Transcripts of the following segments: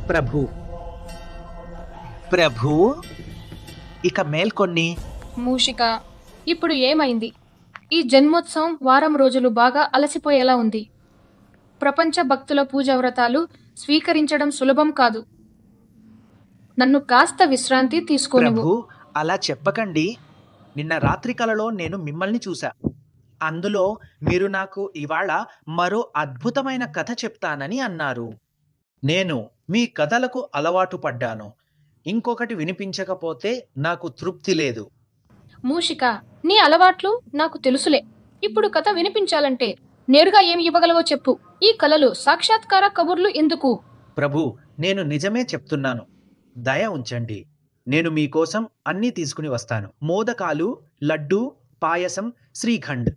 ప్రభు ప్రభు ఇక మేల్కొన్ని. మూషిక, ఇప్పుడు ఏమైంది? ఈ జన్మోత్సవం వారం రోజులు బాగా అలసిపోయేలా ఉంది. ప్రపంచ భక్తుల పూజ వ్రతాలు స్వీకరించడం సులభం కాదు. నన్ను కాస్త విశ్రాంతి తీసుకోనివ్వు. ప్రభు అలా చెప్పకండి. నిన్న రాత్రి కలలో నేను మిమ్మల్ని చూశా. అందులో మీరు నాకు ఇవాళ మరో అద్భుతమైన కథ చెప్తానని అన్నారు. నేను మీ కథలకు అలవాటు పడ్డాను. ఇంకొకటి వినిపించకపోతే నాకు తృప్తి లేదు. మూషిక, నీ అలవాట్లు నాకు తెలుసులే. ఇప్పుడు కథ వినిపించాలంటే నేరుగా ఏమి ఇవ్వగలవో చెప్పు. ఈ కలలు సాక్షాత్కార కబుర్లు ఎందుకు? ప్రభు, నేను నిజమే చెప్తున్నాను. దయ ఉంచండి. నేను మీకోసం అన్నీ తీసుకుని వస్తాను. మోదకాలు, లడ్డు, పాయసం, శ్రీఖండ్.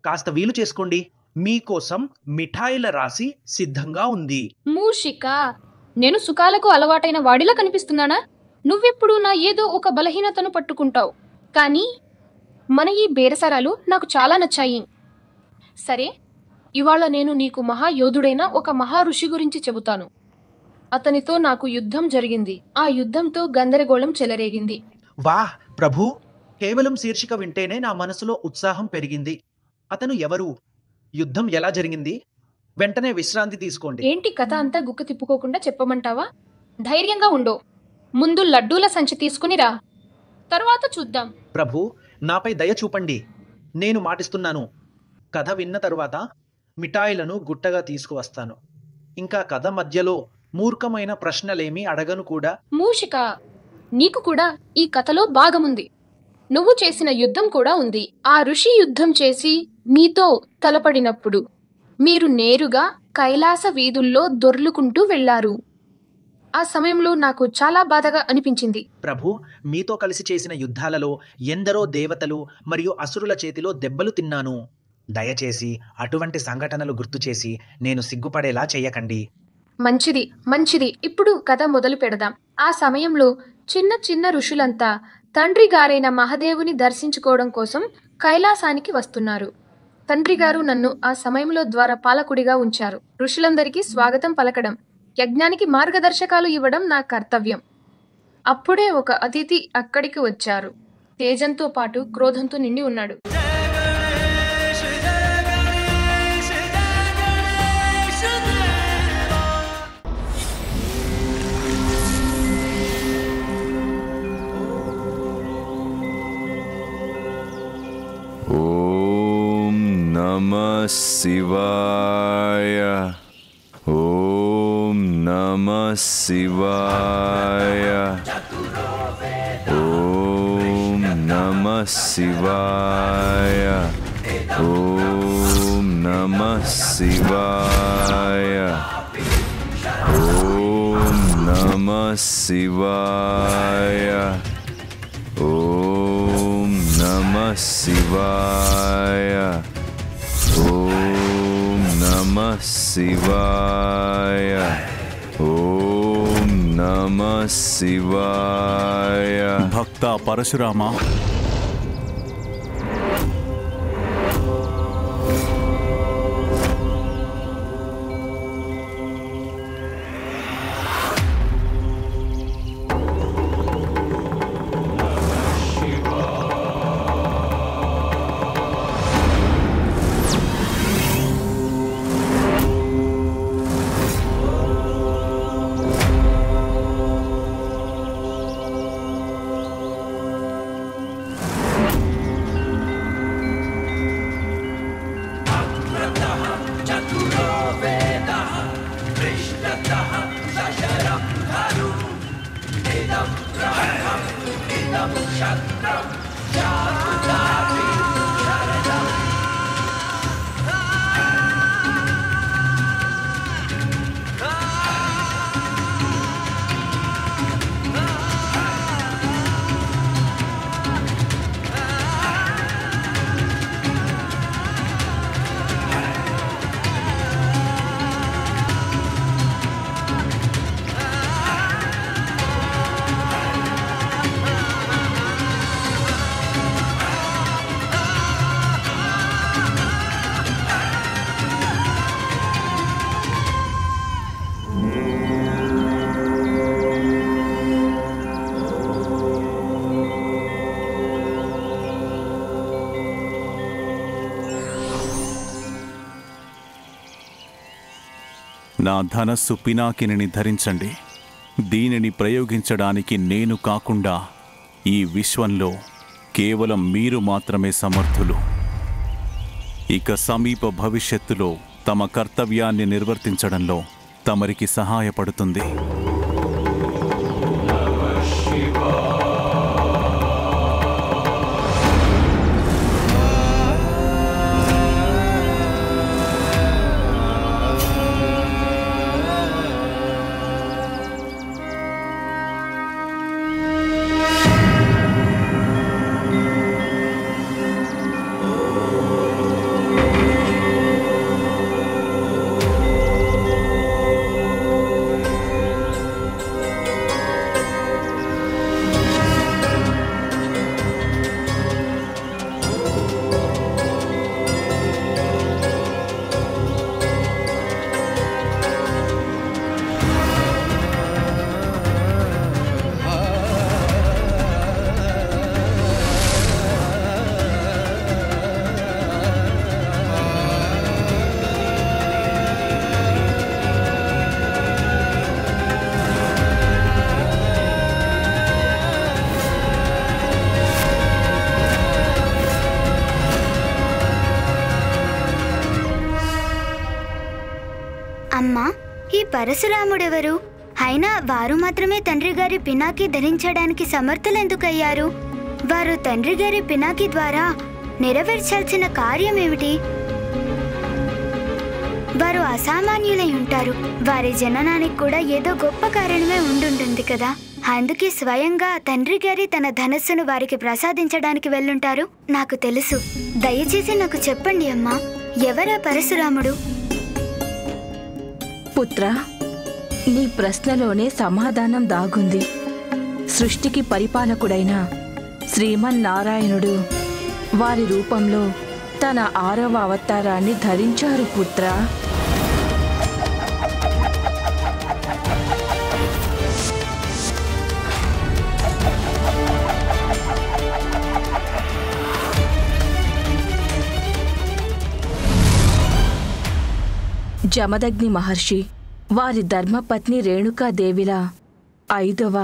కాస్త వీలు చేసుకోండి. మీకోసం మిఠాయిల రాశి సిద్ధంగా ఉంది. మూషిక, నేను సుఖాలకు అలవాటైన వాడిలా కనిపిస్తున్నానా? నువ్వెప్పుడు నా ఏదో ఒక బలహీనతను పట్టుకుంటావు. కానీ మన ఈ బేరసారాలు నాకు చాలా నచ్చాయి. సరే, ఇవాళ నేను నీకు మహాయోధుడైన ఒక మహారుషి గురించి చెబుతాను. అతనితో నాకు యుద్ధం జరిగింది. ఆ యుద్ధంతో గందరగోళం చెలరేగింది. వాహ్ ప్రభు, కేవలం శీర్షిక వింటేనే నా మనసులో ఉత్సాహం పెరిగింది. అతను ఎవరు? యుద్ధం ఎలా జరిగింది? వెంటనే విశ్రాంతి తీసుకోండి. ఏంటి కథ అంతా గుక్క తిప్పుకోకుండా చెప్పమంటావా? ధైర్యంగా ఉండు. ముందు లడ్డూల సంచి తీసుకునిరా, తర్వాత చూద్దాం. ప్రభు, నాపై దయ చూపండి. నేను మాటిస్తున్నాను. కథ విన్న తరువాత మిఠాయిలను గుట్టగా తీసుకువస్తాను. ఇంకా కథ మధ్యలో మూర్ఖమైన ప్రశ్నలేమీ అడగను కూడా. మూషిక, నీకు కూడా ఈ కథలో భాగముంది. నువ్వు చేసిన యుద్ధం కూడా ఉంది. ఆ ఋషి యుద్ధం చేసి మీతో తలపడినప్పుడు మీరు నేరుగా కైలాస వీధుల్లో దొర్లుకుంటూ వెళ్లారు. ఆ సమయంలో నాకు చాలా బాధగా అనిపించింది. ప్రభు, మీతో కలిసి చేసిన యుద్ధాలలో ఎందరో దేవతలు మరియు అసురుల చేతిలో దెబ్బలు తిన్నాను. దయచేసి అటువంటి సంఘటనలు గుర్తు చేసి నేను సిగ్గుపడేలా చేయకండి. మంచిది మంచిది. ఇప్పుడు కథ మొదలు పెడదాం. ఆ సమయంలో చిన్న చిన్న ఋషులంతా తండ్రి గారైన మహాదేవుని దర్శించుకోవడం కోసం కైలాసానికి వస్తున్నారు. తండ్రి గారు నన్ను ఆ సమయంలో ద్వారపాలకుడిగా ఉంచారు. ఋషులందరికీ స్వాగతం పలకడం, యజ్ఞానికి మార్గదర్శకాలు ఇవ్వడం నా కర్తవ్యం. అప్పుడే ఒక అతిథి అక్కడికి వచ్చారు. తేజంతో పాటు క్రోధంతో నిండి ఉన్నాడు. ఓం నమః శివాయ. ఓం నమః శివాయ. ఓం నమః శివాయ. ఓం నమః శివాయ. ఓం నమః శివాయ. ఓం నమః శివాయ. ఓం నమః శివాయ. ఓం నమః శివాయ. భక్త పరశురామ, నా ధనస్సు పినాకిని ధరించండి. దీనిని ప్రయోగించడానికి నేను కాకుండా ఈ విశ్వంలో కేవలం మీరు మాత్రమే సమర్థులు. ఇక సమీప భవిష్యత్తులో తమ కర్తవ్యాన్ని నిర్వర్తించడంలో తమరికి సహాయపడుతుంది. అమ్మా, ఈ పరశురాముడెవరు? అయినా వారు మాత్రమే తండ్రి గారి పినాకి ధరించడానికి సమర్థులెందుకయ్యారు? వారు తండ్రి గారి పినాకి ద్వారా నెరవేర్చాల్సిన కార్యమేమిటి? వారు అసామాన్యులై ఉంటారు. వారి జననానికి కూడా ఏదో గొప్ప కారణమే ఉండుంటుంది కదా. అందుకే స్వయంగా తండ్రి గారి తన ధనస్సును వారికి ప్రసాదించడానికి వెళ్ళుంటారు. నాకు తెలుసు. దయచేసి నాకు చెప్పండి అమ్మా, ఎవరా పరశురాముడు? పుత్ర, నీ ప్రశ్నలోనే సమాధానం దాగుంది. సృష్టికి పరిపాలకుడైన శ్రీమన్నారాయణుడు వారి రూపంలో తన 6వ అవతారాన్ని ధరించారు పుత్ర. జమదగ్ని మహర్షి వారి ధర్మపత్ని రేణుకాదేవిలా 5వ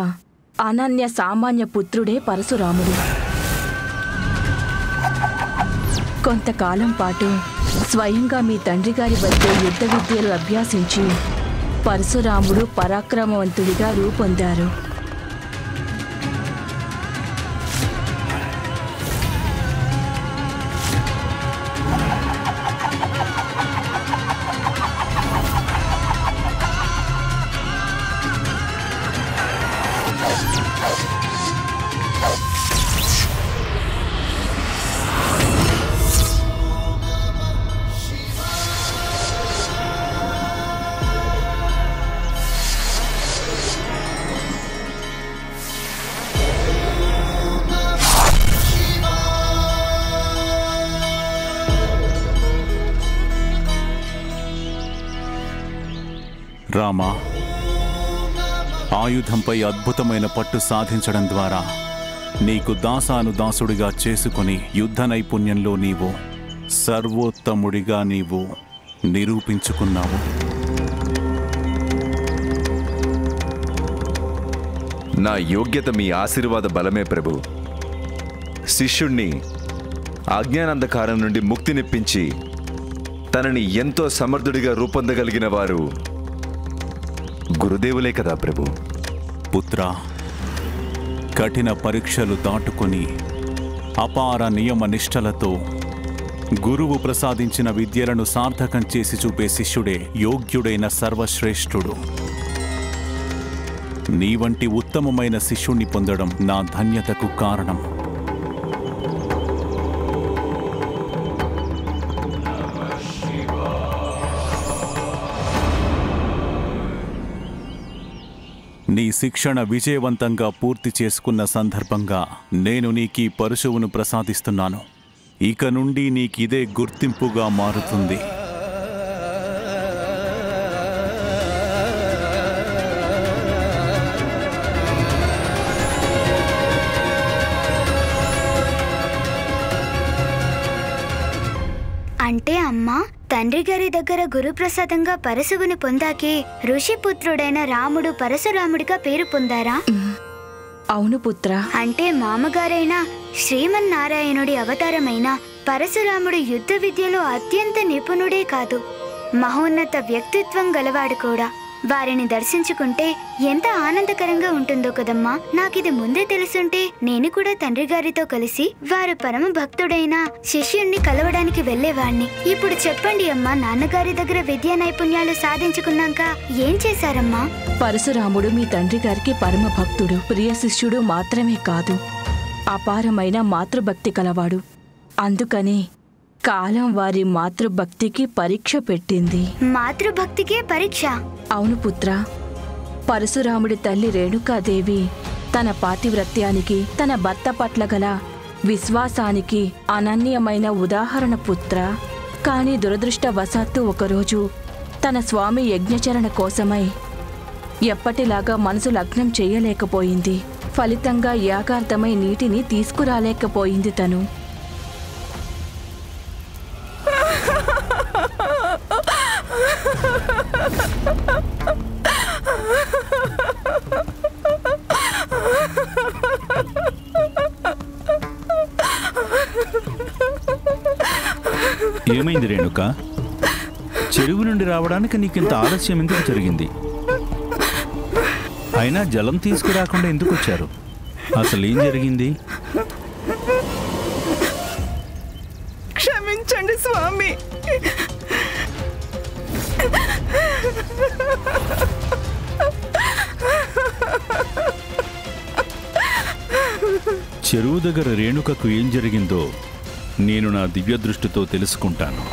అనన్య సామాన్య పుత్రుడే పరశురాముడు. కొంతకాలం పాటు స్వయంగా మీ తండ్రి గారి వద్ద యుద్ధ విద్యలు అభ్యాసించి పరశురాముడు పరాక్రమవంతుడిగా రూపొందారు. రామా, ఆయుధంపై అద్భుతమైన పట్టు సాధించడం ద్వారా నీకు దాసానుదాసుడిగా చేసుకుని యుద్ధ నైపుణ్యంలో నీవు సర్వోత్తముడిగా నీవు నిరూపించుకున్నావు. నా యోగ్యత మీ ఆశీర్వాద బలమే ప్రభు. శిష్యుణ్ణి అజ్ఞానంధకారం నుండి ముక్తినిప్పించి తనని ఎంతో సమర్థుడిగా రూపొందగలిగిన వారు గురుదేవులే కదా ప్రభు. పుత్ర, కఠిన పరీక్షలు దాటుకొని అపార నియమ నిష్టలతో గురువు ప్రసాదించిన విద్యలను సార్థకం చేసి చూపే శిష్యుడే యోగ్యుడైన సర్వశ్రేష్ఠుడు. నీ వంటి ఉత్తమమైన శిష్యుణ్ణి పొందడం నా ధన్యతకు కారణం. నీ శిక్షణ విజయవంతంగా పూర్తి చేసుకున్న సందర్భంగా నేను నీకీ పరశువును ప్రసాదిస్తున్నాను. ఇక నుండి నీకిదే గుర్తింపుగా మారుతుంది. అంటే అమ్మా, తండ్రి గారి దగ్గర గురుప్రసాదంగా పరశువుని పొందాకే ఋషిపుత్రుడైన రాముడు పరశురాముడిగా పేరు పొందారా? అవును పుత్ర. అంటే మామగారైన శ్రీమన్నారాయణుడి అవతారమైన పరశురాముడు యుద్ధ విద్యలో అత్యంత నిపుణుడే కాదు, మహోన్నత వ్యక్తిత్వం గలవాడు కూడా. వారిని దర్శించుకుంటే ఎంత ఆనందకరంగా ఉంటుందో కదమ్మా. నాకిది ముందే తెలుసుంటే నేను కూడా తండ్రి గారితో కలిసి వారు పరమ భక్తుడైన శిష్యుణ్ణి కలవడానికి వెళ్లేవాణ్ణి. ఇప్పుడు చెప్పండి అమ్మా, నాన్నగారి దగ్గర విద్యా నైపుణ్యాలు సాధించుకున్నాక ఏం చేశారమ్మా? పరశురాముడు మీ తండ్రి గారికి పరమ భక్తుడు, ప్రియ శిష్యుడు మాత్రమే కాదు, అపారమైన మాతృభక్తి కలవాడు. అందుకని కాలం వారి మాతృభక్తికి పరీక్ష పెట్టింది. మాతృభక్తికే పరీక్ష? అవును పుత్ర. పరశురాముడి తల్లి రేణుకాదేవి తన పాతివ్రత్యానికి, తన భర్త పట్ల గల విశ్వాసానికి అనన్యమైన ఉదాహరణ పుత్ర. కాని దురదృష్టవశాత్తు ఒకరోజు తన స్వామి యజ్ఞచరణ కోసమై ఎప్పటిలాగా మనసు లగ్నం చేయలేకపోయింది. ఫలితంగా యాగార్థమై నీటిని తీసుకురాలేకపోయింది తను. ఏమైంది రేణుక? చెరువు నుండి రావడానికి నీకింత ఆలస్యం ఎందుకు జరిగింది? అయినా జలం తీసుకురాకుండా ఎందుకు వచ్చారు? అసలు ఏం జరిగింది? క్షమించండి స్వామి. చెరువు దగ్గర రేణుకకు ఏం జరిగిందో నేను నా దివ్య దృష్టితో తెలుసుకుంటాను.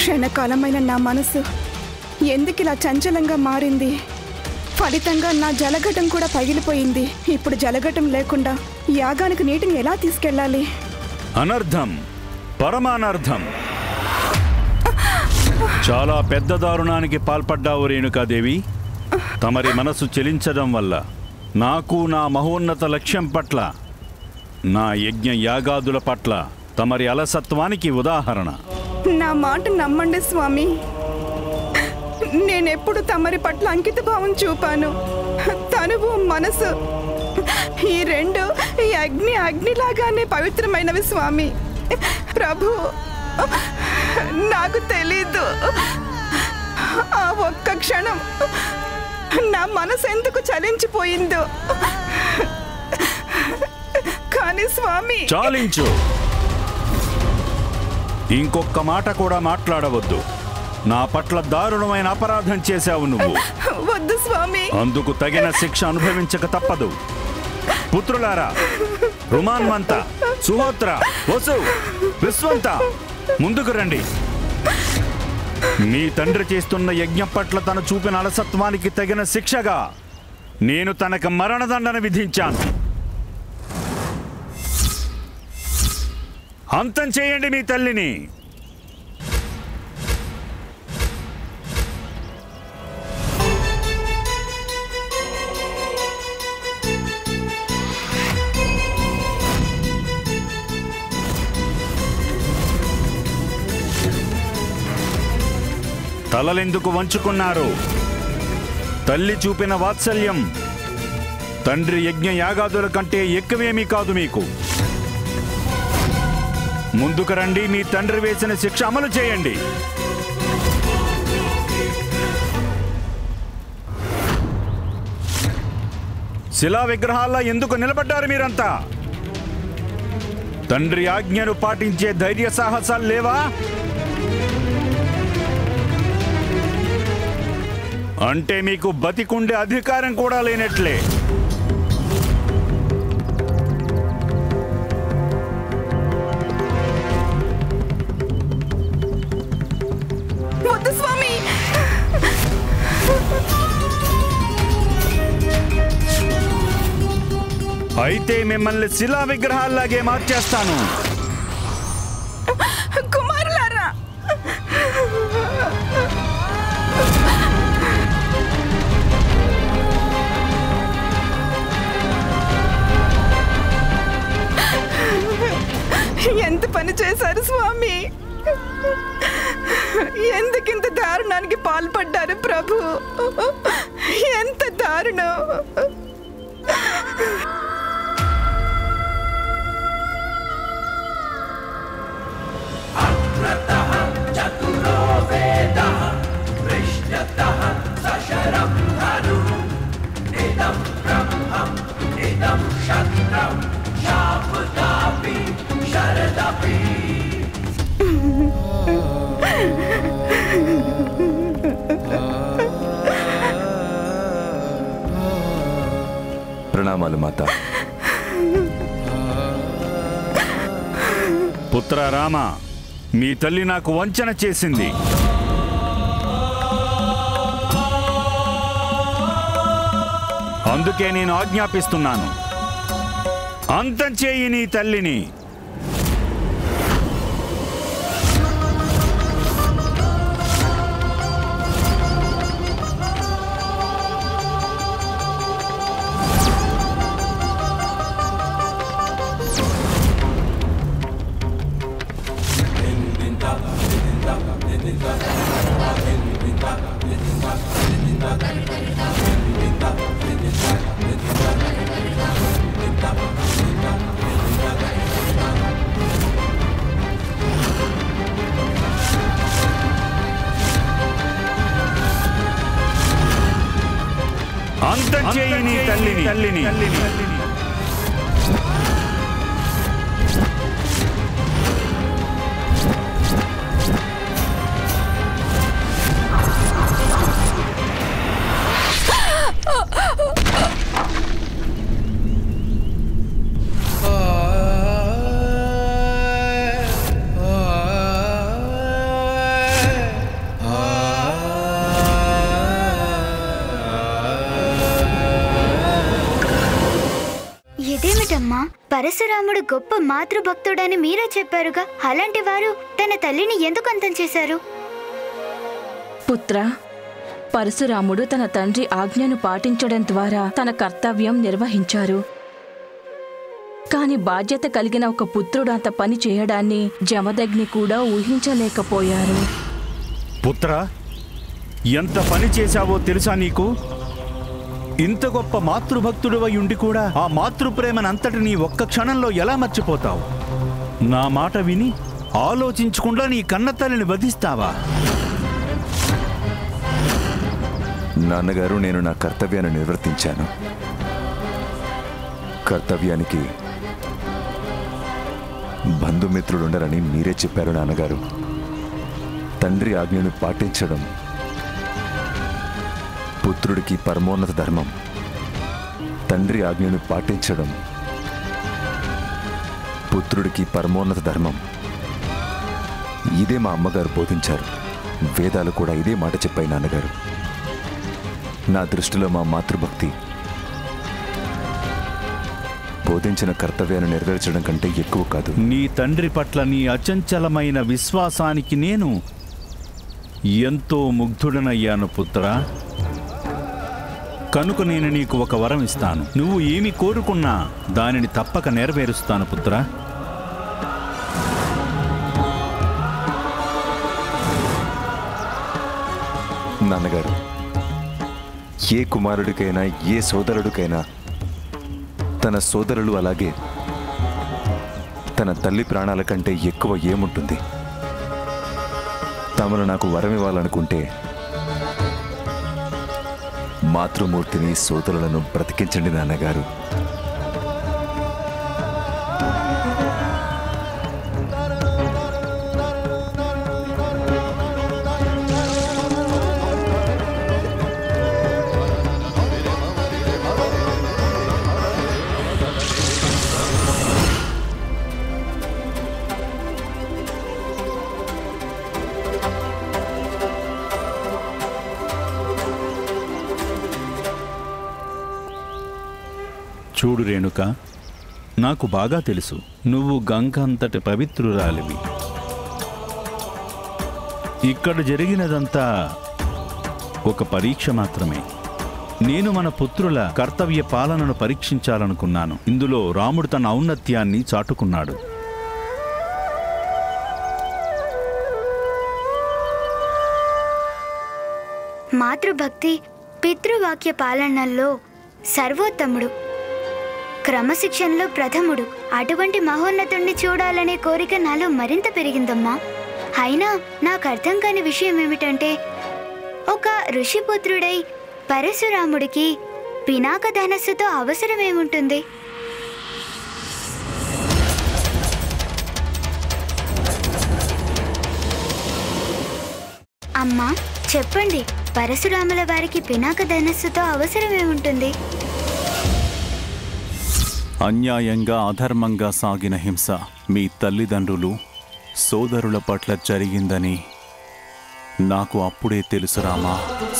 క్షణకాలమైన నా మనసు ఎందుకిలా చంచలంగా మారింది? ఫలితంగా నా జలఘటం కూడా పగిలిపోయింది. ఇప్పుడు జలఘటం లేకుండా యాగానికి నీటిని ఎలా తీసుకెళ్ళాలి? అనర్థం, పరమానర్థం. చాలా పెద్ద దారుణానికి పాల్పడ్డావు రేణుకాదేవి. తమరి మనసు చెలించడం వల్ల నాకు నా మహోన్నత లక్ష్యం పట్ల, నా యజ్ఞ యాగాదుల పట్ల తమరి అలసత్వానికి ఉదాహరణ. నా మాట నమ్మండి స్వామి. నేనెప్పుడు తమరి పట్ల అంకిత భావం చూపాను. తనువు, మనసు ఈ రెండు ఈ అగ్నిలాగానే పవిత్రమైనవి స్వామి. ప్రభు, నాకు తెలీదు ఆ ఒక్క క్షణం నా మనసు ఎందుకు చలించిపోయిందో. కానీ స్వామి, చాలించు. ఇంకొక్క మాట కూడా మాట్లాడవద్దు. నా పట్ల దారుణమైన అపరాధం చేశావు నువ్వు. వద్దు స్వామి. అందుకు తగిన శిక్ష అనుభవించక తప్పదు. పుత్రులారా, రుమాన్మంత, సుహోత్ర, వసు, విశ్వంత, ముందుకు రండి. మీ తండ్రి చేస్తున్న యజ్ఞం పట్ల తను చూపిన అలసత్వానికి తగిన శిక్షగా నేను తనకు మరణదండన విధించాను. అంతం చేయండి మీ తల్లిని. తలలెందుకు వంచుకున్నారు? తల్లి చూపిన వాత్సల్యం తండ్రి యజ్ఞ యాగాదుల కంటే ఎక్కువేమీ కాదు మీకు. ముందుకు రండి. మీ తండ్రి వేసిన శిక్ష అమలు చేయండి. శిలా విగ్రహాల్లో ఎందుకు నిలబడ్డారు మీరంతా? తండ్రి ఆజ్ఞను పాటించే ధైర్య సాహసాలు లేవా? అంటే మీకు బతికుండే అధికారం కూడా లేనట్లే. వద్దు స్వామి. అయితే మిమ్మల్ని శిలా విగ్రహాల్లాగే మార్చేస్తాను. కుమారులారా, ఎంత పని చేశారు స్వామి? ఎందుకింత దారుణానికి పాల్పడ్డారు ప్రభు? ఎంత దారుణం! ప్రణామాలు మాత. పుత్ర రామ, మీ తల్లి నాకు వంచన చేసింది. అందుకే నేను ఆజ్ఞాపిస్తున్నాను, అంతం చేయి నీ తల్లిని. అంతం చేయి నీ తల్లిని. ఇదేమిటమ్మా, పరశురాముడు గొప్ప మాతృభక్తుడని మీరే చెప్పారుగా. అలాంటి వారు తన తల్లిని ఎందుకు అంతం చేశారు? పుత్ర, పరశురాముడు తన తండ్రి ఆజ్ఞను పాటించడం ద్వారా తన కర్తవ్యం నిర్వహించారు. కాని బాధ్యత కలిగిన ఒక పుత్రుడు అంత పని చేయడాన్ని జమదగ్ని కూడా ఊహించలేకపోయారు. పుత్ర, ఎంత పని చేశావో తెలుసా నీకు? ఇంత గొప్ప మాతృభక్తుడివై ఉండి కూడా ఆ మాతృప్రేమనంతటినీ ఒక్క క్షణంలో ఎలా మర్చిపోతావు? నా మాట విని ఆలోచించకుండా నీ కన్నతల్లిని వధిస్తావా? నాన్నగారు, నేను నా కర్తవ్యాన్ని నిర్వర్తించాను. కర్తవ్యానికి బంధుమిత్రులుండరని మీరే చెప్పారు నాన్నగారు. తండ్రి ఆజ్ఞను పాటించడం పుత్రుడికి పరమోన్నత ధర్మం. తండ్రి ఆజ్ఞను పాటించడం పుత్రుడికి పరమోన్నత ధర్మం. ఇదే మా అమ్మగారు బోధించారు. వేదాలు కూడా ఇదే మాట చెప్పాయి నాన్నగారు. నా దృష్టిలో మా మాతృభక్తి బోధించిన కర్తవ్యాన్ని నెరవేర్చడం కంటే ఎక్కువ కాదు. నీ తండ్రి పట్ల నీ అచంచలమైన విశ్వాసానికి నేను ఎంతో ముగ్ధుడనయ్యాను పుత్ర. కనుక నేను నీకు ఒక వరం ఇస్తాను. నువ్వు ఏమి కోరుకున్నా దానిని తప్పక నెరవేరుస్తాను పుత్ర. నాన్నగారు, ఏ కుమారుడికైనా ఏ సోదరుడికైనా తన సోదరులు అలాగే తన తల్లి ప్రాణాల కంటే ఎక్కువ ఏముంటుంది? తమను నాకు వరం ఇవ్వాలనుకుంటే మాతృమూర్తిని, సోదరులను బ్రతికించండి నాన్నగారు. చూడు రేణుక, నాకు బాగా తెలుసు నువ్వు గంగ అంతటి పవిత్రురాలివి. ఇక్కడ జరిగినదంతా ఒక పరీక్ష మాత్రమే. నేను మన పుత్రుల కర్తవ్య పాలనను పరీక్షించాలనుకున్నాను. ఇందులో రాముడు తన ఔన్నత్యాన్ని చాటుకున్నాడు. మాతృభక్తి పితృవాక్య పాలనల్లో సర్వోత్తముడు, క్రమశిక్షణలో ప్రథముడు. అటువంటి మహోన్నతుణ్ణి చూడాలనే కోరిక నాలో మరింత పెరిగిందమ్మా. అయినా నాకు అర్థం కాని విషయం ఏమిటంటే, ఒక ఋషిపుత్రుడై పరశురాముడికి పినాక ధనస్సుతో అవసరమేముంటుంది? అమ్మా చెప్పండి, పరశురాముల వారికి పినాక ధనస్సుతో అవసరమేముంటుంది? అన్యాయంగా అధర్మంగా సాగిన హింస మీ తల్లిదండ్రులు సోదరుల పట్ల జరిగిందని నాకు అప్పుడే తెలుసు రామా.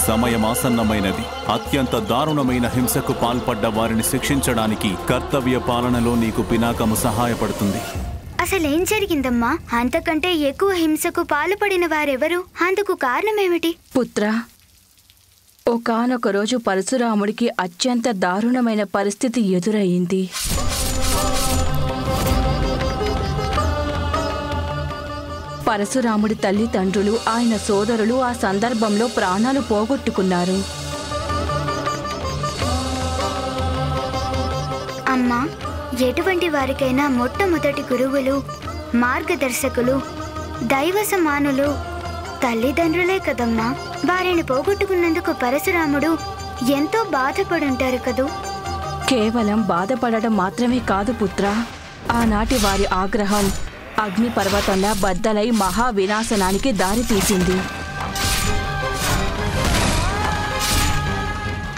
సమయమాసన్నమైనది. అత్యంత దారుణమైన హింసకు పాల్పడ్డ వారిని శిక్షించడానికి కర్తవ్య పాలనలో నీకు పినాకము సహాయపడుతుంది. అసలేం జరిగిందమ్మా? అంతకంటే ఎక్కువ హింసకు పాల్పడిన వారెవరు? అందుకు కారణమేమిటి? పుత్ర, ఒకానొక రోజు పరశురాముడికి అత్యంత దారుణమైన పరిస్థితి ఎదురయ్యింది. పరశురాముడి తల్లిదండ్రులు, ఆయన సోదరులు ఆ సందర్భంలో ప్రాణాలు పోగొట్టుకున్నారు. అమ్మా, ఎటువంటి వారికైనా మొట్టమొదటి గురువులు, మార్గదర్శకులు, దైవ సమానులు తల్లిదండ్రులే కదమ్మా. వారిని పోగొట్టుకున్నందుకు పరశురాముడు ఎంతో బాధపడుంటారు కదూ. కేవలం బాధపడడం మాత్రమే కాదు పుత్ర, ఆనాటి వారి ఆగ్రహం అగ్నిపర్వతంలా బద్దలై మహావినాశనానికి దారితీసింది.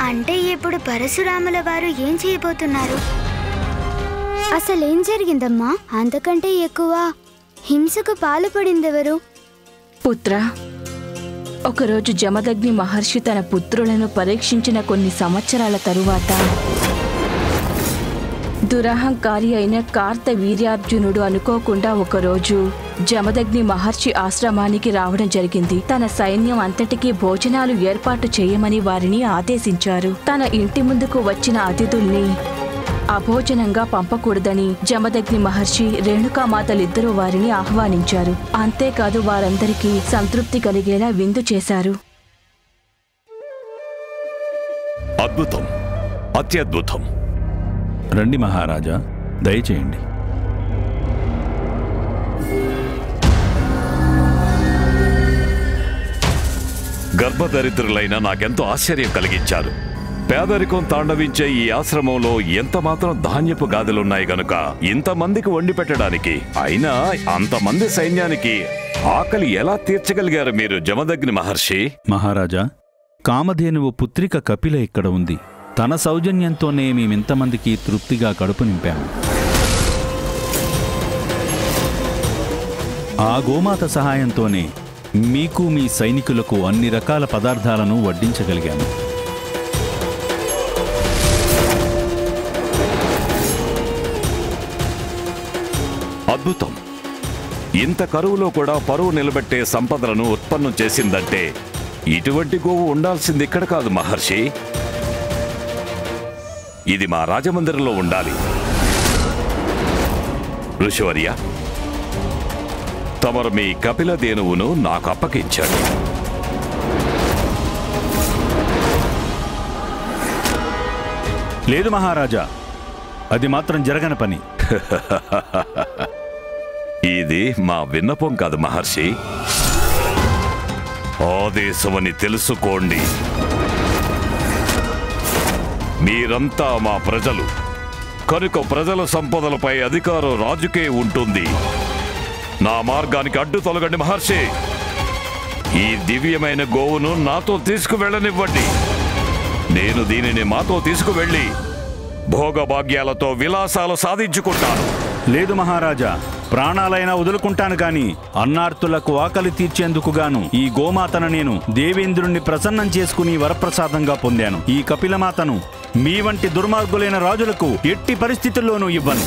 అంటే ఇప్పుడు పరశురాముల వారు ఏం చేయబోతున్నారు? అసలేం జరిగిందమ్మా? అంతకంటే ఎక్కువ హింసకు పాల్పడిందెవరు? పుత్ర, ఒకరోజు జమదగ్ని మహర్షి తన పుత్రులను పరీక్షించిన కొన్ని సంవత్సరాల తరువాత దురహంకారి అయిన కార్తవీర్యార్జునుడు అనుకోకుండా ఒకరోజు జమదగ్ని మహర్షి ఆశ్రమానికి రావడం జరిగింది. తన సైన్యం అంతటికీ భోజనాలు ఏర్పాటు చేయమని వారిని ఆదేశించారు. తన ఇంటి ముందుకు వచ్చిన అతిథుల్ని అభోజనంగా పంపకూడదని జమదగ్ని మహర్షి, రేణుకామాతలిద్దరూ వారిని ఆహ్వానించారు. అంతేకాదు వారందరికీ సంతృప్తి కలిగేలా విందు చేశారు. అద్భుతం, అత్యద్భుతం. రండి మహారాజా, దయచేయండి. గర్భదరిద్రులైన నాకెంతో ఆశ్చర్యం కలిగించారు. పేదరికం తాండవించే ఈ ఆశ్రమంలో ఎంత మాత్రం ధాన్యపు గాదులున్నాయి గనుక ఇంతమందికి వండి పెట్టడానికి, అయినా అంతమంది సైన్యానికి ఆకలి ఎలా తీర్చగలిగారు మీరు జమదగ్ని మహర్షి? మహారాజా, కామధేనువు పుత్రిక కపిల ఇక్కడ ఉంది. తన సౌజన్యంతోనే మేమింతమందికి తృప్తిగా కడుపు నింపాము. ఆ గోమాత సహాయంతోనే మీకు మీ సైనికులకు అన్ని రకాల పదార్థాలను వడ్డించగలిగాము. అద్భుతం. ఇంత కరువులో కూడా పరువు నిలబెట్టే సంపదలను ఉత్పన్నం చేసిందంటే ఇటువంటి గోవు ఉండాల్సింది ఇక్కడ కాదు మహర్షి. ఇది మా రాజమందిరంలో ఉండాలి. ఋషివర్య, తమరు మీ కపిలదేనువును నాకు అప్పగించాడు. లేదు మహారాజా, అది మాత్రం జరగని పని. ఇది మా విన్నపం కాదు మహర్షి, ఆదేశమని తెలుసుకోండి. మీరంతా మా ప్రజలు కనుక ప్రజల సంపదలపై అధికారం రాజుకే ఉంటుంది. నా మార్గానికి అడ్డు తొలగండి మహర్షి. ఈ దివ్యమైన గోవును నాతో తీసుకువెళ్ళనివ్వండి. నేను దీనిని మాతో తీసుకువెళ్ళి భోగభాగ్యాలతో విలాసాలు సాధించుకుంటాను. లేదు మహారాజా, ప్రాణాలైనా వదులుకుంటాను కాని అన్నార్తులకు ఆకలి తీర్చేందుకు గాను ఈ గోమాతను నేను దేవేంద్రుణ్ణి ప్రసన్నం చేసుకుని వరప్రసాదంగా పొందాను. ఈ కపిలమాతను మీ వంటి దుర్మార్గులైన రాజులకు ఎట్టి పరిస్థితుల్లోనూ ఇవ్వను.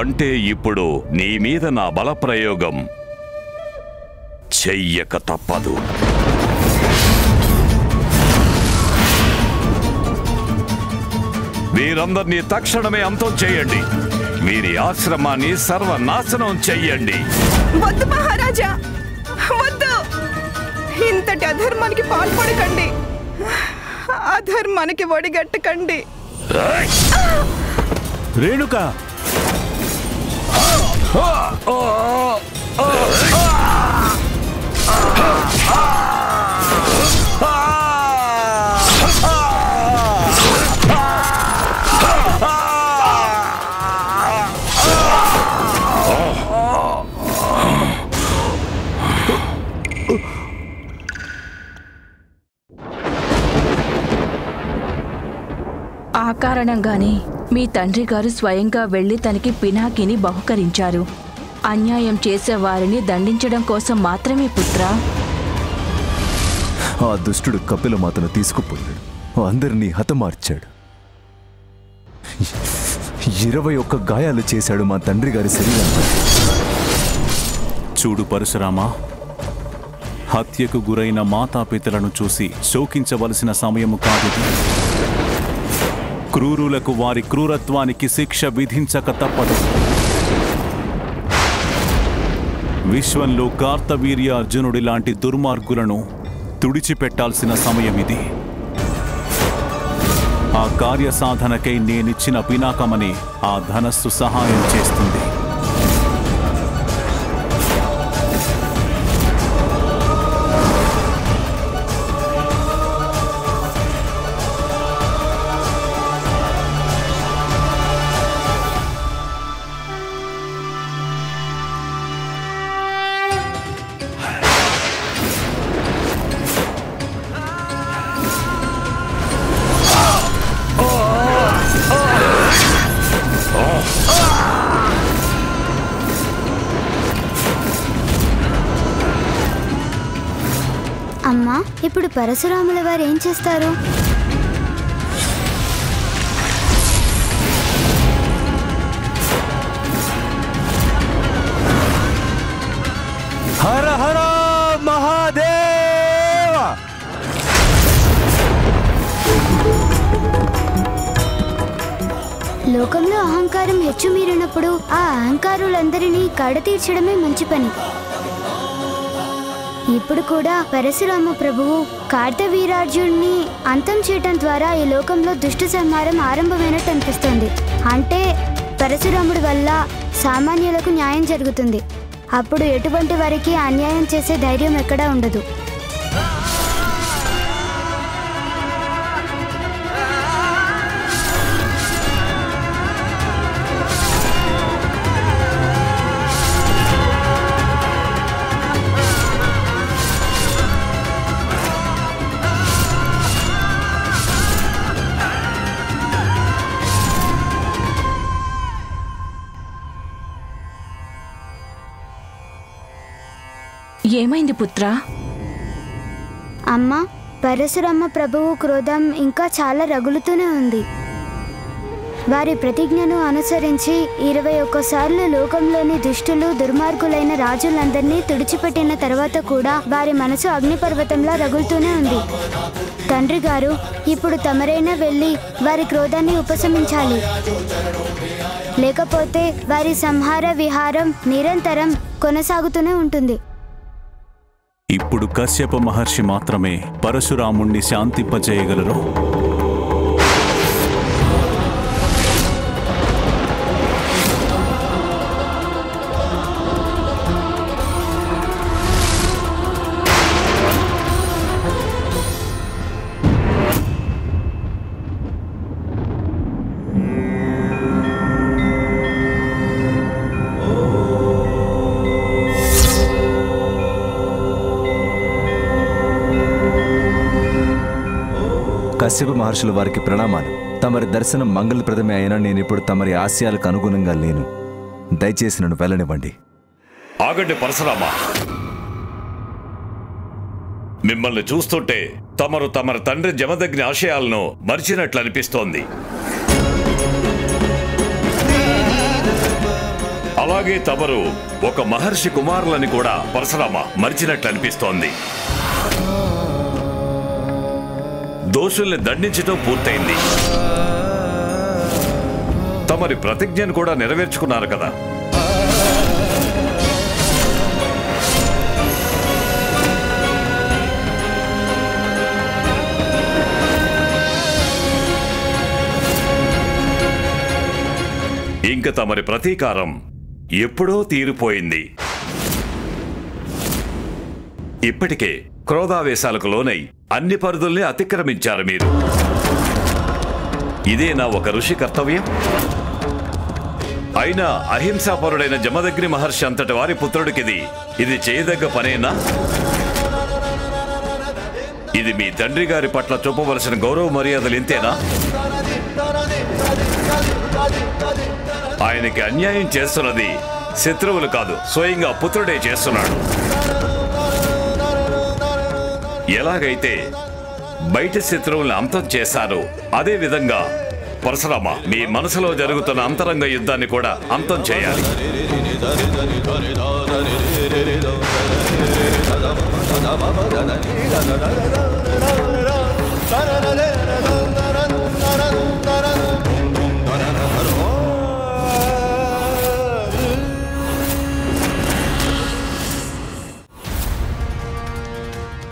అంటే ఇప్పుడు నీ మీద నా బలప్రయోగం చెయ్యక తప్పదు. వీరందరినీ తక్షణమే అంతం చేయండి. వీరి ఆశ్రమాన్ని సర్వనాశనం చెయ్యండి. వద్దు మహారాజా, వద్దు. ఇంతటి అధర్మానికి పాల్పడకండి, అధర్మానికి ఒడిగట్టకండి. రేణుక, ఆ కారణంగానే మీ తండ్రి గారు స్వయంగా వెళ్లి తనకి పినాకిని బహుకరించారు. అన్యాయం చేసేవారిని దండించడం కోసం మాత్రమే పుత్రా. ఆ దుష్టుడు కపిలమాతను తీసుకుపోయాడు, అందరినీ హతమార్చాడు. 21 గాయాలు చేశాడు మా తండ్రి గారి శరీరంపై. చూడు పరశురామా, హత్యకు గురైన మాతాపితలను చూసి శోకించవలసిన సమయము కాదు. క్రూరులకు వారి క్రూరత్వానికి శిక్ష విధించక తప్పదు. విశ్వంలో కార్తవీర్య అర్జునుడి లాంటి దుర్మార్గులను తుడిచిపెట్టాల్సిన సమయం ఇది. ఆ కార్యసాధనకై నేనిచ్చిన పినాకమని ఆ ధనస్సు సహాయం చేస్తుంది. అమ్మా, ఇప్పుడు పరశురాముల వారు ఏం చేస్తారు? హర హర మహాదేవ! లోకంలో అహంకారం హెచ్చుమీరినప్పుడు ఆ అహంకారులందరినీ కడతీర్చడమే మంచి పని. ఇప్పుడు కూడా పరశురామ ప్రభువు కార్తవీరార్జున్ని అంతం చేయటం ద్వారా ఈ లోకంలో దుష్ట సంహారం ఆరంభమైనట్టు అనిపిస్తుంది. అంటే పరశురాముడి వల్ల సామాన్యులకు న్యాయం జరుగుతుంది. అప్పుడు ఎటువంటి వారికి అన్యాయం చేసే ధైర్యం ఎక్కడా ఉండదు. ఏమైంది పుత్రా? అమ్మ, పరశురామ ప్రభువు క్రోధం ఇంకా చాలా రగులుతూనే ఉంది. వారి ప్రతిజ్ఞను అనుసరించి 21 సార్లు లోకంలోని దుష్టులు దుర్మార్గులైన రాజులందరినీ తుడిచిపెట్టిన తర్వాత కూడా వారి మనసు అగ్నిపర్వతంలా రగులుతూనే ఉంది. తండ్రి గారు, ఇప్పుడు తమరైనా వెళ్ళి వారి క్రోధాన్ని ఉపశమించాలి. లేకపోతే వారి సంహార విహారం నిరంతరం కొనసాగుతూనే ఉంటుంది. ఇప్పుడు కశ్యప మహర్షి మాత్రమే పరశురాముణ్ణి శాంతింపజేయగలరు. కశ్యప మహర్షుల వారికి ప్రణామాలు. తమరి దర్శనం మంగళప్రదమే అయినా నేనిప్పుడు తమరి ఆశయాలకు అనుగుణంగా లేను. దయచేసి నన్ను వెళ్ళనివ్వండి. ఆగండి పరశురామ. మిమ్మల్ని చూస్తుంటే తమరి తండ్రి జమదగ్ని ఆశయాలను మరిచినట్లు అనిపిస్తోంది. అలాగే తమరు ఒక మహర్షి కుమారులని కూడా పరశురామ మరిచినట్లు అనిపిస్తోంది. దోషుల్ని దండించడం పూర్తయింది. తమరి ప్రతిజ్ఞను కూడా నెరవేర్చుకున్నారు కదా. ఇంక తమరి ప్రతీకారం ఎప్పుడో తీరిపోయింది. ఇప్పటికే క్రోధావేశాలకు లోనై అన్ని పరిధుల్ని అతిక్రమించారు మీరు. ఇదేనా ఒక ఋషి కర్తవ్యం? అయినా అహింసాపరుడైన జమదగ్ని మహర్షి అంతటి వారి పుత్రుడికిది ఇది చేయదగ్గ పనేనా? ఇది మీ తండ్రి గారి పట్ల చూపవలసిన గౌరవ మర్యాదలు ఇంతేనా? ఆయనకి అన్యాయం చేస్తున్నది శత్రువులు కాదు, స్వయంగా పుత్రుడే చేస్తున్నాడు. ఎలాగైతే బయట శత్రువుల్ని అంతం చేశారో అదే విధంగా పరశురామ మీ మనసులో జరుగుతున్న అంతరంగ యుద్ధాన్ని కూడా అంతం చేయాలి.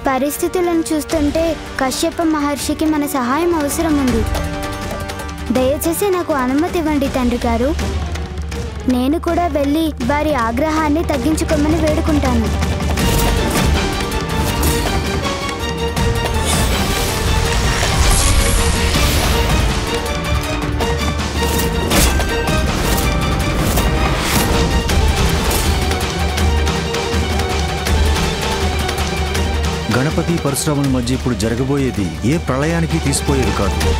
పరిస్థితులను చూస్తుంటే కశ్యప మహర్షికి మన సహాయం అవసరం ఉంది. దయచేసి నాకు అనుమతి ఇవ్వండి తండ్రి గారు. నేను కూడా వెళ్ళి వారి ఆగ్రహాన్ని తగ్గించుకోమని వేడుకుంటాను. గణపతి పరశురాముల మధ్య ఇప్పుడు జరగబోయేది ఏ ప్రళయానికి తీసిపోయేది కాదు.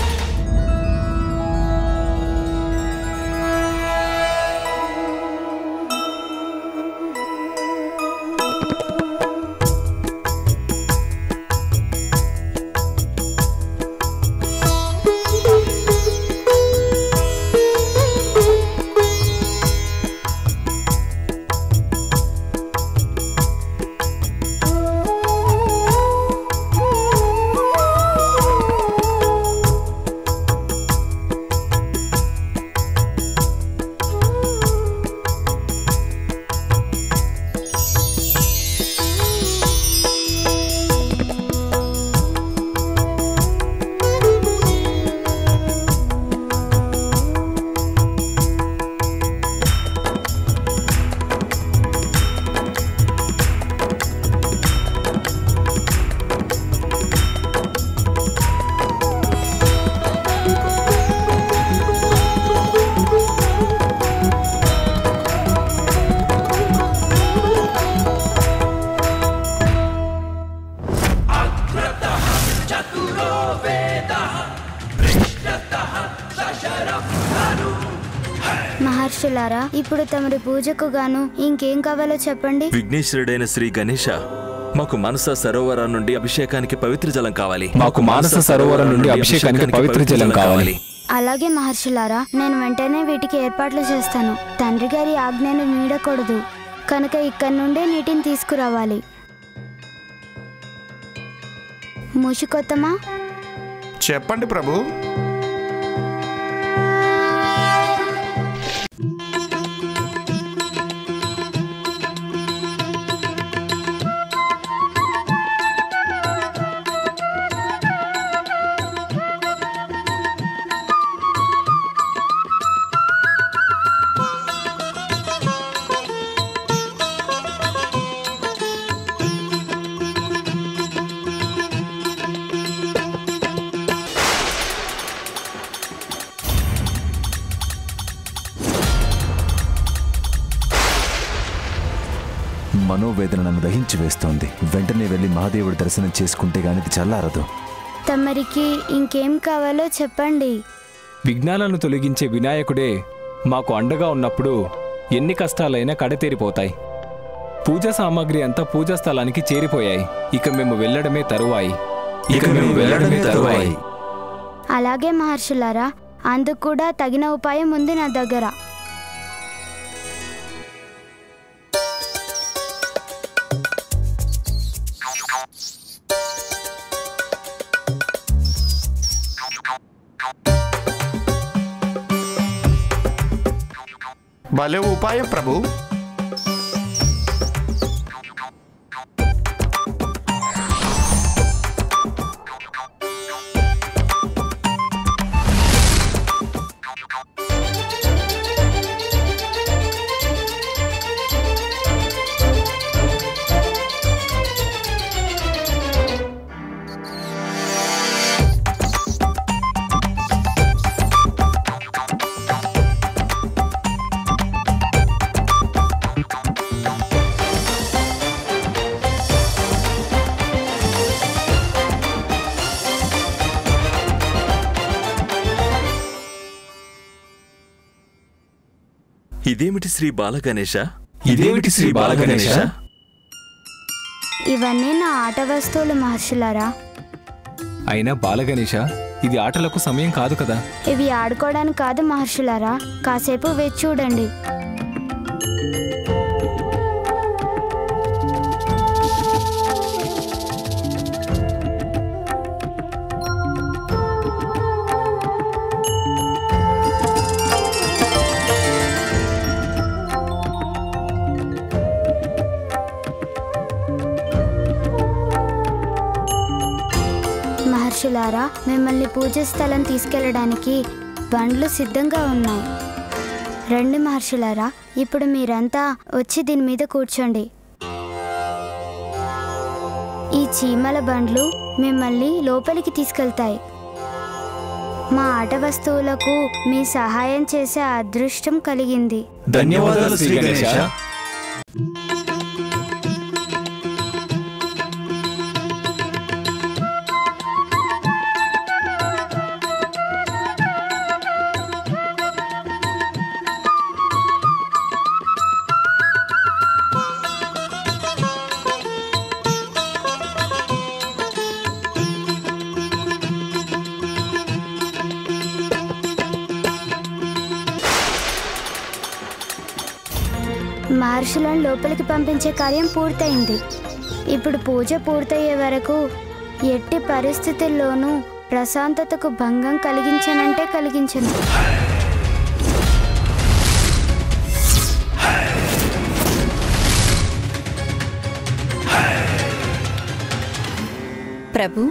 మహర్షులారా, ఇప్పుడు తమరి పూజకు గాను ఇంకేం కావాలో చెప్పండి. విఘ్నేశ్వరుడైన శ్రీ గణేశ, మాకు మానస సరోవరం నుండి అభిషేకానికి పవిత్ర జలం కావాలి. మాకు మానస సరోవరం నుండి అభిషేకానికి పవిత్ర జలం కావాలి. అలాగే మహర్షులారా, నేను వెంటనే వీటికి ఏర్పాట్లు చేస్తాను. తండ్రి గారి ఆజ్ఞను మీడకూడదు కనుక ఇక్కడి నుండే నీటిని తీసుకురావాలి. మూషికొత్తమా? చెప్పండి ప్రభు. మనోవేదన నన్ను దహించి వేస్తోంది. వెంటనే వెళ్ళి మహాదేవుడి దర్శనం చేసుకుంటే గాని ఇది చల్లారదు. తమరికి ఇంకేం కావాలో చెప్పండి. విఘ్నాలను తొలగించే వినాయకుడే మాకు అండగా ఉన్నప్పుడు ఎన్ని కష్టాలైనా కడతేరిపోతాయి. పూజా సామాగ్రి అంతా పూజా స్థలానికి చేరిపోయాయి. ఇక మేము వెళ్ళడమే తరువాయి. అలాగే మహర్షులారా, అందుకు కూడా తగిన ఉపాయం ఉంది నా దగ్గర. భలే ఉపాయం ప్రభు. ఇదేమిటి శ్రీ బాలగణేశ? ఇవన్నీ నా ఆట వస్తువులు మహర్షులారా. అయినా బాలగణేశ, ఇది ఆటలకు సమయం కాదు కదా. ఇవి ఆడుకోవడానికి కాదు మహర్షులారా, కాసేపు వేచి చూడండి. మహర్షులారా, మిమ్మల్ని పూజ స్థలం తీసుకెళ్ళడానికి బండ్లు సిద్ధంగా ఉన్నాయి. రండి మహర్షులారా, ఇప్పుడు మీరంతా వచ్చి దీని మీద కూర్చోండి. ఈ చీమల బండ్లు మిమ్మల్ని లోపలికి తీసుకెళ్తాయి. మా ఆట వస్తువులకు మీ సహాయం చేసే అదృష్టం కలిగింది. ధన్యవాదాలు శ్రీ గణేశ. మహర్షులను లోపలికి పంపించే కార్యం పూర్తయింది. ఇప్పుడు పూజ పూర్తయ్యే వరకు ఎట్టి పరిస్థితుల్లోనూ ప్రశాంతతకు భంగం కలిగించనంటే కలిగించను. ప్రభు,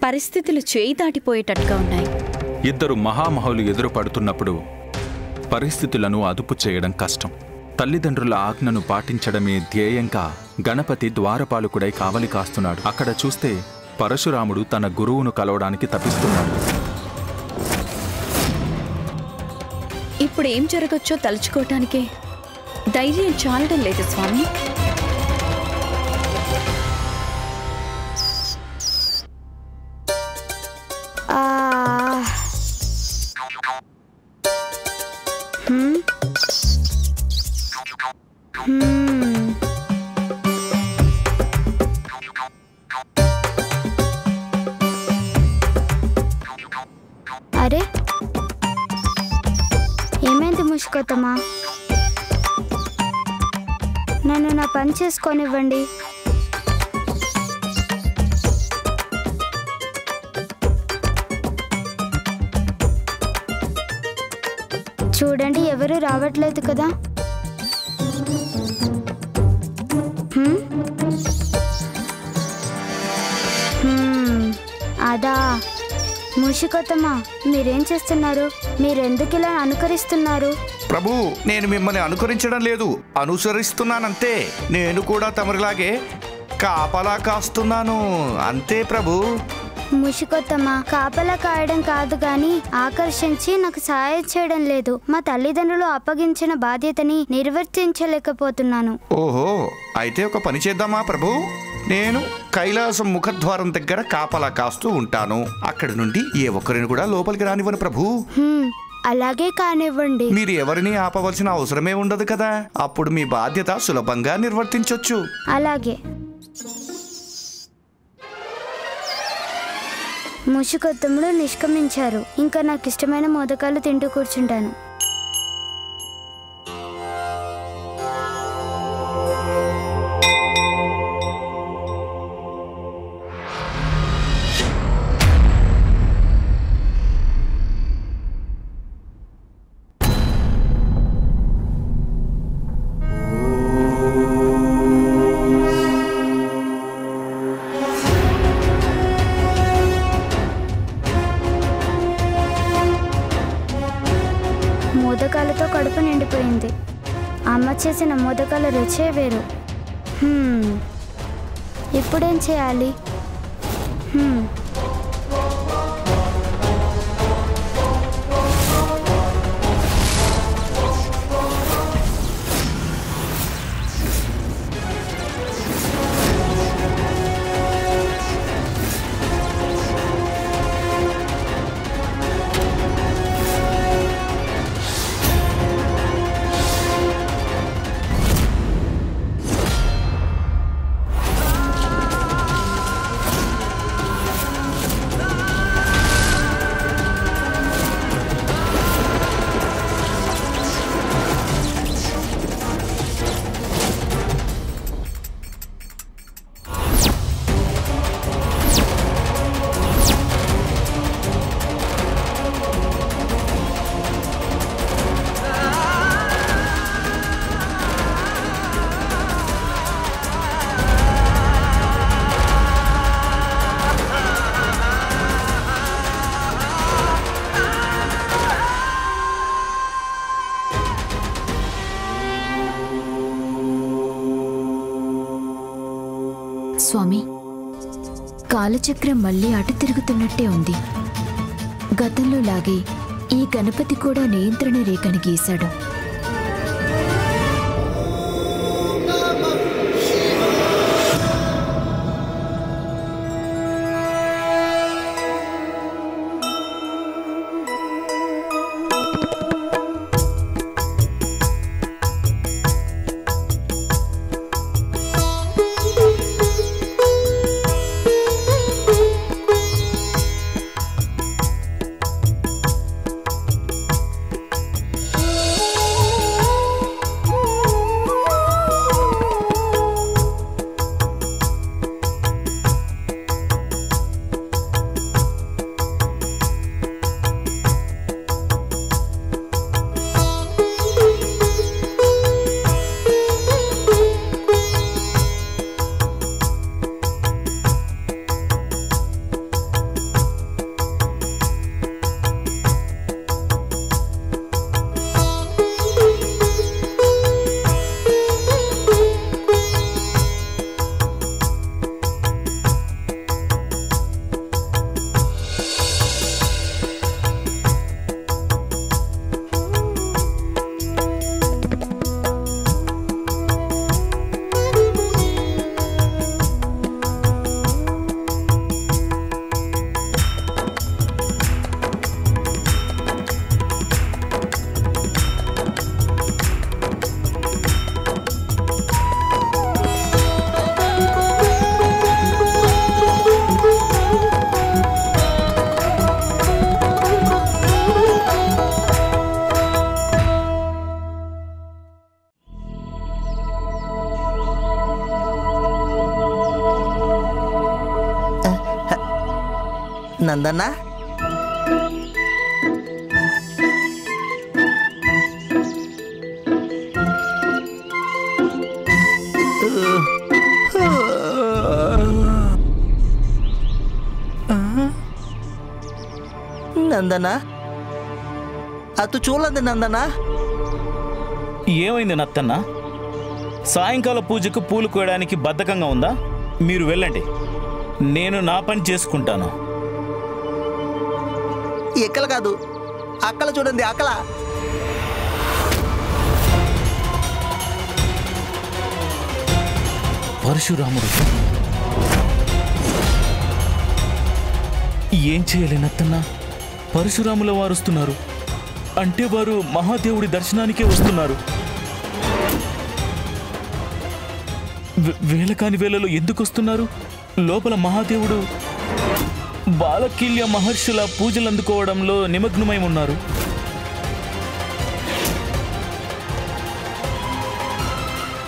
పరిస్థితులు చేయి దాటిపోయేటట్టుగా ఉన్నాయి. ఇద్దరు మహామహులు ఎదురుపడుతున్నప్పుడు పరిస్థితులను అదుపు చేయడం కష్టం. తల్లిదండ్రుల ఆజ్ఞను పాటించడమే ధ్యేయంగా గణపతి ద్వారపాలకుడై కావలి కాస్తున్నాడు. అక్కడ చూస్తే పరశురాముడు తన గురువును కలవడానికి తపిస్తున్నాడు. ఇప్పుడు ఏం జరగచ్చో తలుచుకోవటానికే ధైర్యం చాలడం లేదు స్వామి. అరే, ఏమైంది ముష్కోతమా? నన్ను నా పని చేసుకోనివ్వండి. చూడండి, ఎవరు రావట్లేదు కదా. అదా, ముషికొత్తమా, మీరేం చేస్తున్నారు? మీరెందుకు ఇలా అనుకరిస్తున్నారు? ప్రభు, నేను మిమ్మల్ని అనుకరించడం లేదు, అనుసరిస్తున్నానంతే. నేను కూడా తమరిలాగే కాపలా కాస్తున్నాను అంతే ప్రభు. ముషికొత్తమా, కాపలా కాయడం కాదు గాని ఆకర్షించి నాకు సహాయం చేయడం లేదు. మా తల్లిదండ్రులు అప్పగించిన బాధ్యతని నిర్వర్తించలేకపోతున్నాను. ఓహో, అయితే ఒక పని చేద్దామా ప్రభు? నేను కైలాసం ముఖద్వారం దగ్గర కాపలా కాస్తూ ఉంటాను. అక్కడి నుండి ఏ ఒక్కరిని కూడా లోపలికి రానివ్వను ప్రభు. అలాగే కానివ్వండి. మీరు ఎవరిని ఆపవలసిన అవసరమే ఉండదు కదా. అప్పుడు మీ బాధ్యత సులభంగా నిర్వర్తించొచ్చు. అలాగే. ముషికొత్తముడు నిష్క్రమించారు. ఇంకా నాకు ఇష్టమైన మోదకాలు తింటూ కూర్చుంటాను. మోదకాలతో కడుపు నిండిపోయింది. అమ్మ చేసిన మోదకాల రుచే వేరు. ఇప్పుడేం చేయాలి? స్వామి, కాలచక్రం మళ్ళీ అటు తిరుగుతున్నట్టే ఉంది. గతంలో లాగే ఈ గణపతి కూడా నియంత్రణ రేఖని గీశాడు. నందన్న, నందన, అటు చూడలేదు నందన. ఏమైంది నత్తన్న? సాయంకాల పూజకు పూలు కోయడానికి బద్ధకంగా ఉందా? మీరు వెళ్ళండి, నేను నా పని చేసుకుంటాను. ఎక్కల కాదు, అక్కల చూడండి, అక్కల. పరశురాముడు ఏం చేయలేనత్తన్నా, పరశురాముల వారు వస్తున్నారు. అంటే వారు మహాదేవుడి దర్శనానికే వస్తున్నారు. వేళ కాని వేళలో ఎందుకు వస్తున్నారు? లోపల మహాదేవుడు బాలకిల్య మహర్షుల పూజలు అందుకోవడంలో నిమగ్నమై ఉన్నారు.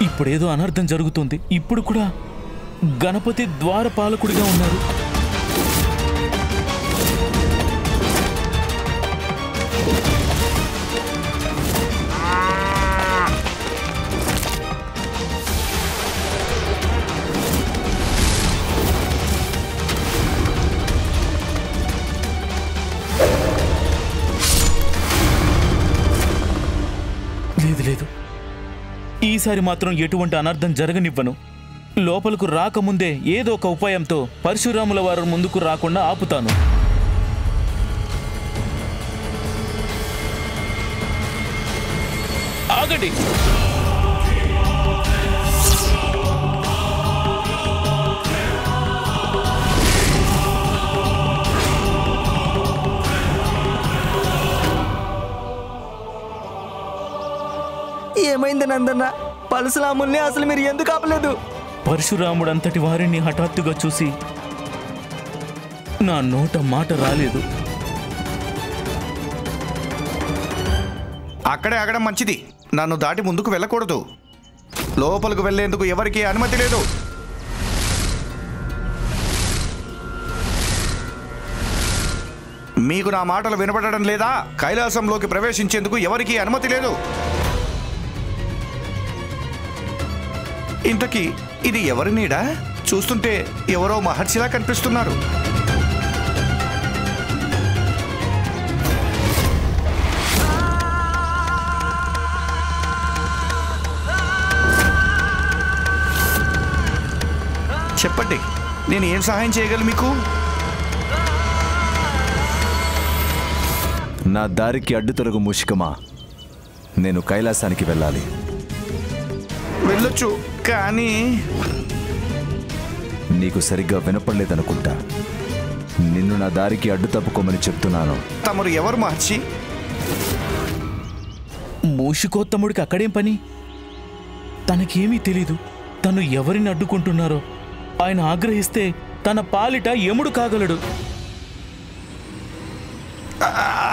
ఇప్పుడేదో అనర్థం జరుగుతుంది. ఇప్పుడు కూడా గణపతి ద్వారపాలకుడిగా ఉన్నారు. లేదు, ఈసారి మాత్రం ఎటువంటి అనర్థం జరగనివ్వను. లోపలకు రాకముందే ఏదో ఒక ఉపాయంతో పరశురాముల వారు ముందుకు రాకుండా ఆపుతాను. ఆగండి! ఏమైంది నందన్న? పరశురాముల్ని అసలు మీరు ఎందుకు ఆపలేదు? పరశురాముడంతటి వారిని హఠాత్తుగా చూసి నా నోట మాట రాలేదు. అక్కడే ఆగడం మంచిది. నన్ను దాటి ముందుకు వెళ్ళకూడదు. లోపలికి వెళ్లేందుకు ఎవరికీ అనుమతి లేదు. మీకు నా మాటలు వినపడడం లేదా? కైలాసంలోకి ప్రవేశించేందుకు ఎవరికీ అనుమతి లేదు. ఇంతకీ ఇది ఎవరి నీడా? చూస్తుంటే ఎవరో మహర్షిలా కనిపిస్తున్నారు. చెప్పండి, నేను ఏం సహాయం చేయగలను మీకు? నా దారికి అడ్డు తొలగు మూషికమా, నేను కైలాసానికి వెళ్ళాలి. వెళ్ళొచ్చు, కానీ నీకు సరిగ్గా వినపడలేదనుకుంటా. నిన్ను నా దారికి అడ్డు తప్పుకోమని చెప్తున్నాను. తమరు ఎవరు మహర్షి? మూషికోత్తముడికి అక్కడేం పని? తనకేమీ తెలీదు. తను ఎవరిని అడ్డుకుంటున్నారో ఆయన ఆగ్రహిస్తే తన పాలిట యముడు కాగలడు.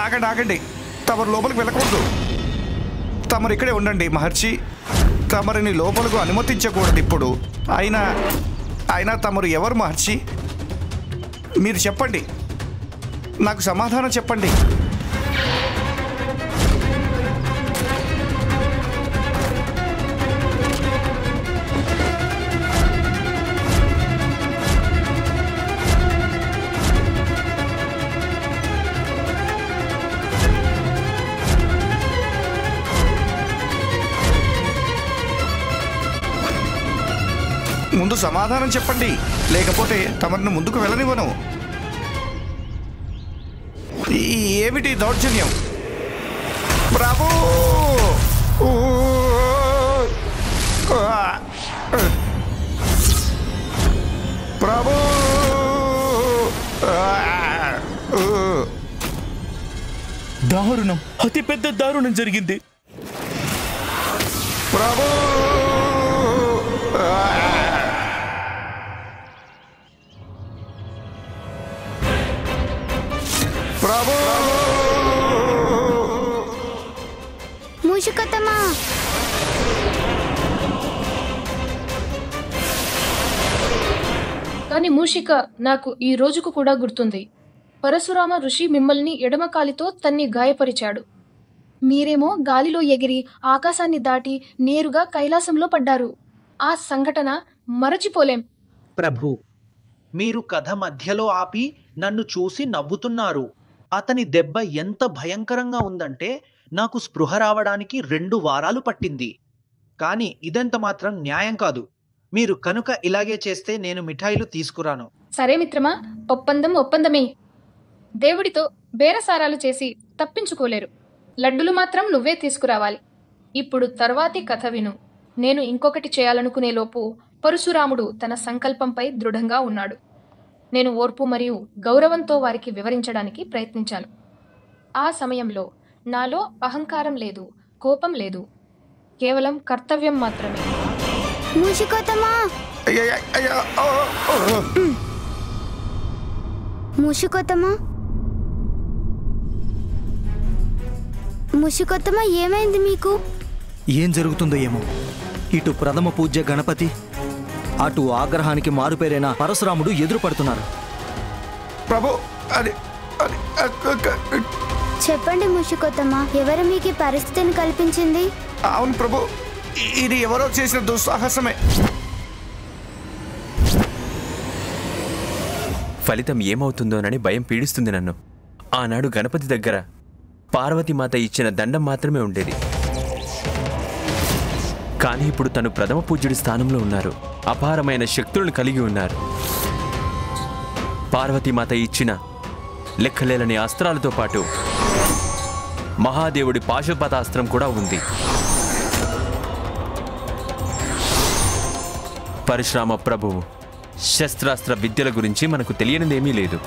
ఆగండి ఆగండి, తమరు లోపలికి వెళ్ళకూడదు. తమరు ఇక్కడే ఉండండి మహర్షి. తమరిని లోపలకు అనుమతించకూడదు ఇప్పుడు. అయినా తమరు ఎవరు మహర్షి? మీరు చెప్పండి, నాకు సమాధానం చెప్పండి. ముందు సమాధానం చెప్పండి, లేకపోతే తమరిని ముందుకు వెళ్ళనివ్వను. ఏమిటి దౌర్జన్యం? ప్రభు! ప్రభు! దారుణం, అతి పెద్ద దారుణం జరిగింది. ప్రభు! ప్రభు! మూషికోత్తమా! కానీ మూషిక నాకు ఈ రోజుకు కూడా గుర్తుంది. పరశురామ ఋషి మిమ్మల్ని ఎడమకాలితో తన్ని గాయపరిచాడు. మీరేమో గాలిలో ఎగిరి ఆకాశాన్ని దాటి నేరుగా కైలాసంలో పడ్డారు. ఆ సంఘటన మరచిపోలేం. ప్రభు, మీరు కథ మధ్యలో ఆపి నన్ను చూసి నవ్వుతున్నారు. అతని దెబ్బ ఎంత భయంకరంగా ఉందంటే నాకు స్పృహ రావడానికి 2 వారాలు పట్టింది. కానీ ఇదంత మాత్రం న్యాయం కాదు. మీరు కనుక ఇలాగే చేస్తే నేను మిఠాయిలు తీసుకురాను. సరే మిత్రమా, ఒప్పందమే. దేవుడితో బేరసారాలు చేసి తప్పించుకోలేరు. లడ్డులు మాత్రం నువ్వే తీసుకురావాలి. ఇప్పుడు తర్వాతి కథ విను. నేను ఇంకొకటి చేయాలనుకునే లోపు పరశురాముడు తన సంకల్పంపై దృఢంగా ఉన్నాడు. నేను ఓర్పు మరియు గౌరవంతో వారికి వివరించడానికి ప్రయత్నించాను. ఆ సమయంలో నాలో అహంకారం లేదు, కోపం లేదు, కేవలం కర్తవ్యం మాత్రమే. మూషికోతమా మూషికోతమా మూషికోతమా ఏమైంది మీకు? ఏం జరుగుతుందో ఏమో. ఇటు ప్రథమ పూజ్య గణపతి, అటు ఆగ్రహానికి మారుపేరైన పరశురాముడు ఎదురు పడుతున్నారు. ప్రభు చెప్పండి మూషికోతమా, ఎవరు మీకు ఈ పరిస్థితిని కల్పించింది? అవును ప్రభు, ఇది ఎవరో చేసిన దుస్సాహసమే. ఫలితం ఏమవుతుందోనని భయం పీడిస్తుంది నన్ను. ఆనాడు గణపతి దగ్గర పార్వతీమాత ఇచ్చిన దండం మాత్రమే ఉండేది. కానీ ఇప్పుడు తను ప్రథమ పూజ్యుడి స్థానంలో ఉన్నారు. అపారమైన శక్తులను కలిగి ఉన్నారు. పార్వతీమాత ఇచ్చిన లెక్కలేలని అస్త్రాలతో పాటు మహాదేవుడి పాశుపతాస్త్రం కూడా ఉంది. పరశురామ ప్రభువు శస్త్రాస్త్ర విద్యల గురించి మనకు తెలియనిదేమీ లేదు.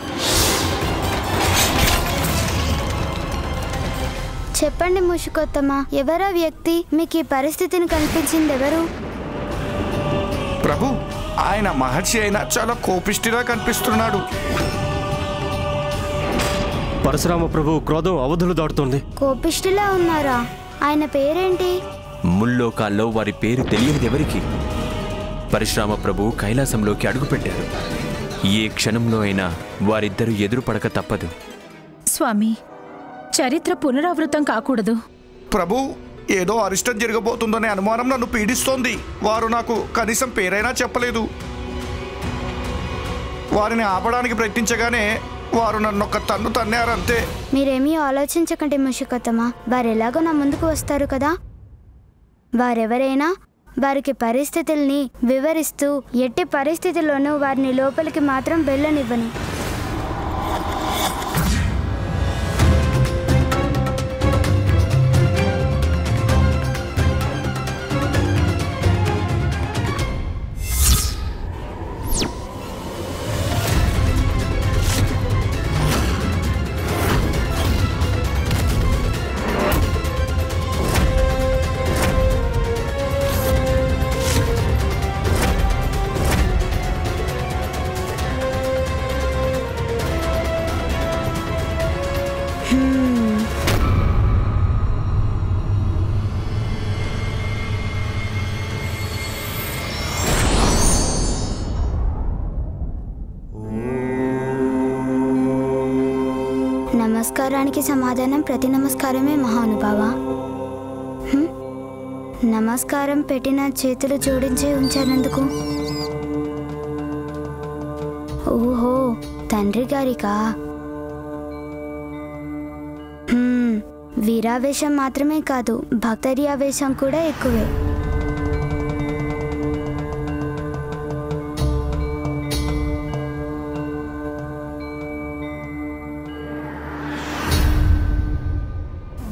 చెప్పండి మూషికోత్తమ, ఎవరో వ్యక్తి మీకు ఈ పరిస్థితిని కల్పించింది ఎవరు? ప్రభు, ఆయన మహర్షి అయినా చాలా కోపిష్టిగా కనిపిస్తున్నాడు. పరశురామ ప్రభు క్రోధం అవధులు దాటుతోంది. కోపిష్టిలా ఉన్నారా? ఆయన పేరేంటి? ముల్లోకాల్లో వారి పేరు తెలియనిదెవరికి. పరశురామ ప్రభు కైలాసంలోకి అడుగుపెట్టారు. ఏ క్షణంలో అయినా వారిద్దరూ ఎదురుపడక తప్పదు. స్వామి, చరిత్ర పునరావృతం కాకూడదు. ప్రభు, ఏదో అరిష్టం జరగబోతుందనే అనుమానం నన్ను పీడిస్తోంది. వారు నాకు కనీసం పేరైనా చెప్పలేదు. వారిని ఆపడానికి ప్రయత్నించగానే వారు నన్ను ఒక తన్ను తన్నారంతే. మీరేమీ ఆలోచించకండి మూషికోత్తమ, వారు ఎలాగో నా ముందుకు వస్తారు కదా. వారెవరైనా వారికి పరిస్థితుల్ని వివరిస్తూ ఎట్టి పరిస్థితుల్లోనూ వారిని లోపలికి మాత్రం వెళ్ళనివ్వను. నమస్కారానికి సమాధానం ప్రతి నమస్కారమే మహానుభావ. నమస్కారం పెట్టిన చేతులు జోడించే ఉంచానందుకు. ఓహో, తండ్రి గారికా? వీరావేశం మాత్రమే కాదు, భక్తర్యావేశం కూడా ఎక్కువే.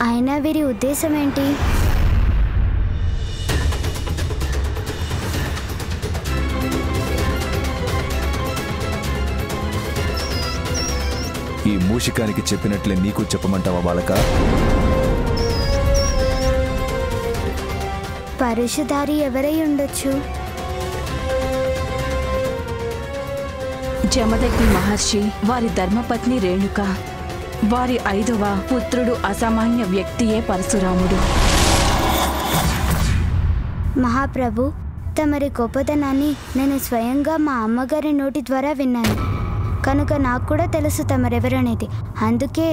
అయినా వీరి ఉద్దేశం ఏంటి? ఈ మూషికానికి చెప్పినట్లే నీకు చెప్పమంటావా బాలక? పరుషధారి ఎవరై ఉండొచ్చు? జమదగ్ని మహర్షి, వారి ధర్మపత్ని రేణుక, వారి 5వ పుత్రుడు అసామాన్య వ్యక్తియే పరశురాముడు. మహాప్రభు, తమరి గొప్పతనాన్ని నేను స్వయంగా మా అమ్మగారి నోటి ద్వారా విన్నాను కనుక నాకు కూడా తెలుసు తమరెవరనేది. అందుకే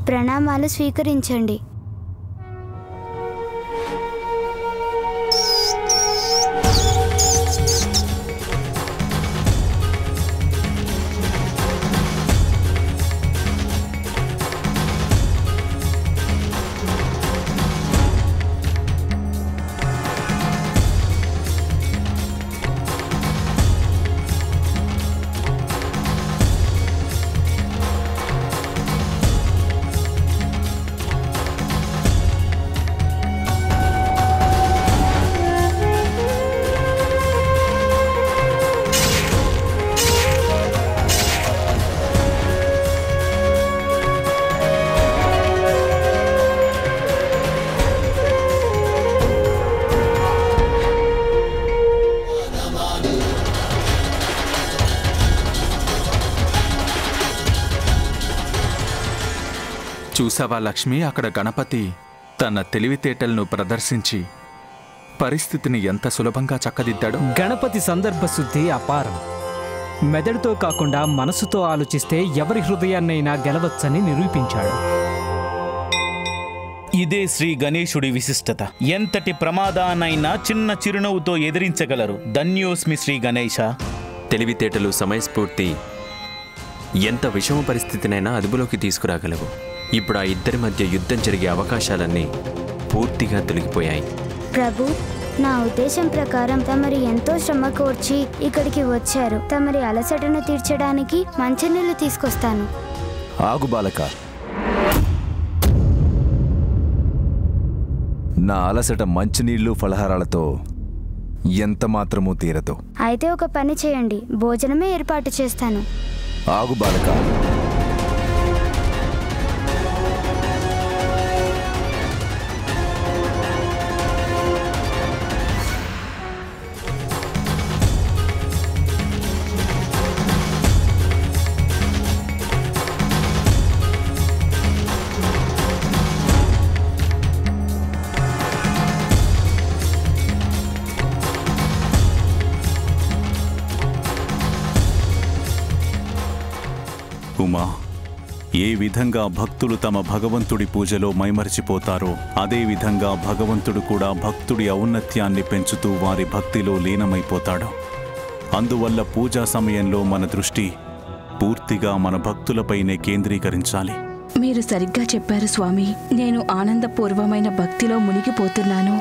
ప్రణామాలు స్వీకరించండి. చూసావా లక్ష్మి, అక్కడ గణపతి తన తెలివితేటలను ప్రదర్శించి పరిస్థితిని ఎంత సులభంగా చక్కదిద్దాడు. గణపతి సందర్భశుద్ధి అపారం. మెదడుతో కాకుండా మనసుతో ఆలోచిస్తే ఎవరి హృదయాన్నైనా గెలవచ్చని నిరూపించాడు. ఇదే శ్రీ గణేశుడి విశిష్టత. ఎంతటి ప్రమాదాన్నైనా చిన్న చిరునవ్వుతో ఎదిరించగలరు. ధన్యోస్మి శ్రీ గణేశ. తెలివితేటలు, సమయస్ఫూర్తి ఎంత విషమ పరిస్థితినైనా అదుపులోకి తీసుకురాగలవు. ఇప్పుడు ఆ ఇద్దరి మధ్య యుద్ధం జరిగే అవకాశాలన్నీ పూర్తిగా తొలగిపోయాయి. ప్రభు, నా ఉద్దేశం ప్రకారం తమరు ఎంతో శ్రమ కోర్చి ఇక్కడికి వచ్చారు. తమరి అలసటను తీర్చడానికి మంచినీళ్ళు తీసుకొస్తాను. ఆగు బాలక, నా అలసట మంచినీళ్లు ఫలహారాలతో ఎంత మాత్రమూ తీరదు. అయితే ఒక పని చేయండి, భోజనమే ఏర్పాటు చేస్తాను. ఆగు బాలక, ఉమా, ఏ విధంగా భక్తులు తమ భగవంతుడి పూజలో మైమరిచిపోతారో అదే విధంగా భగవంతుడు కూడా భక్తుడి ఔన్నత్యాన్ని పెంచుతూ వారి భక్తిలో లీనమైపోతాడు. అందువల్ల పూజా సమయంలో మన దృష్టి పూర్తిగా మన భక్తులపైనే కేంద్రీకరించాలి. మీరు సరిగ్గా చెప్పారు స్వామి. నేను ఆనందపూర్వమైన భక్తిలో మునిగిపోతున్నాను.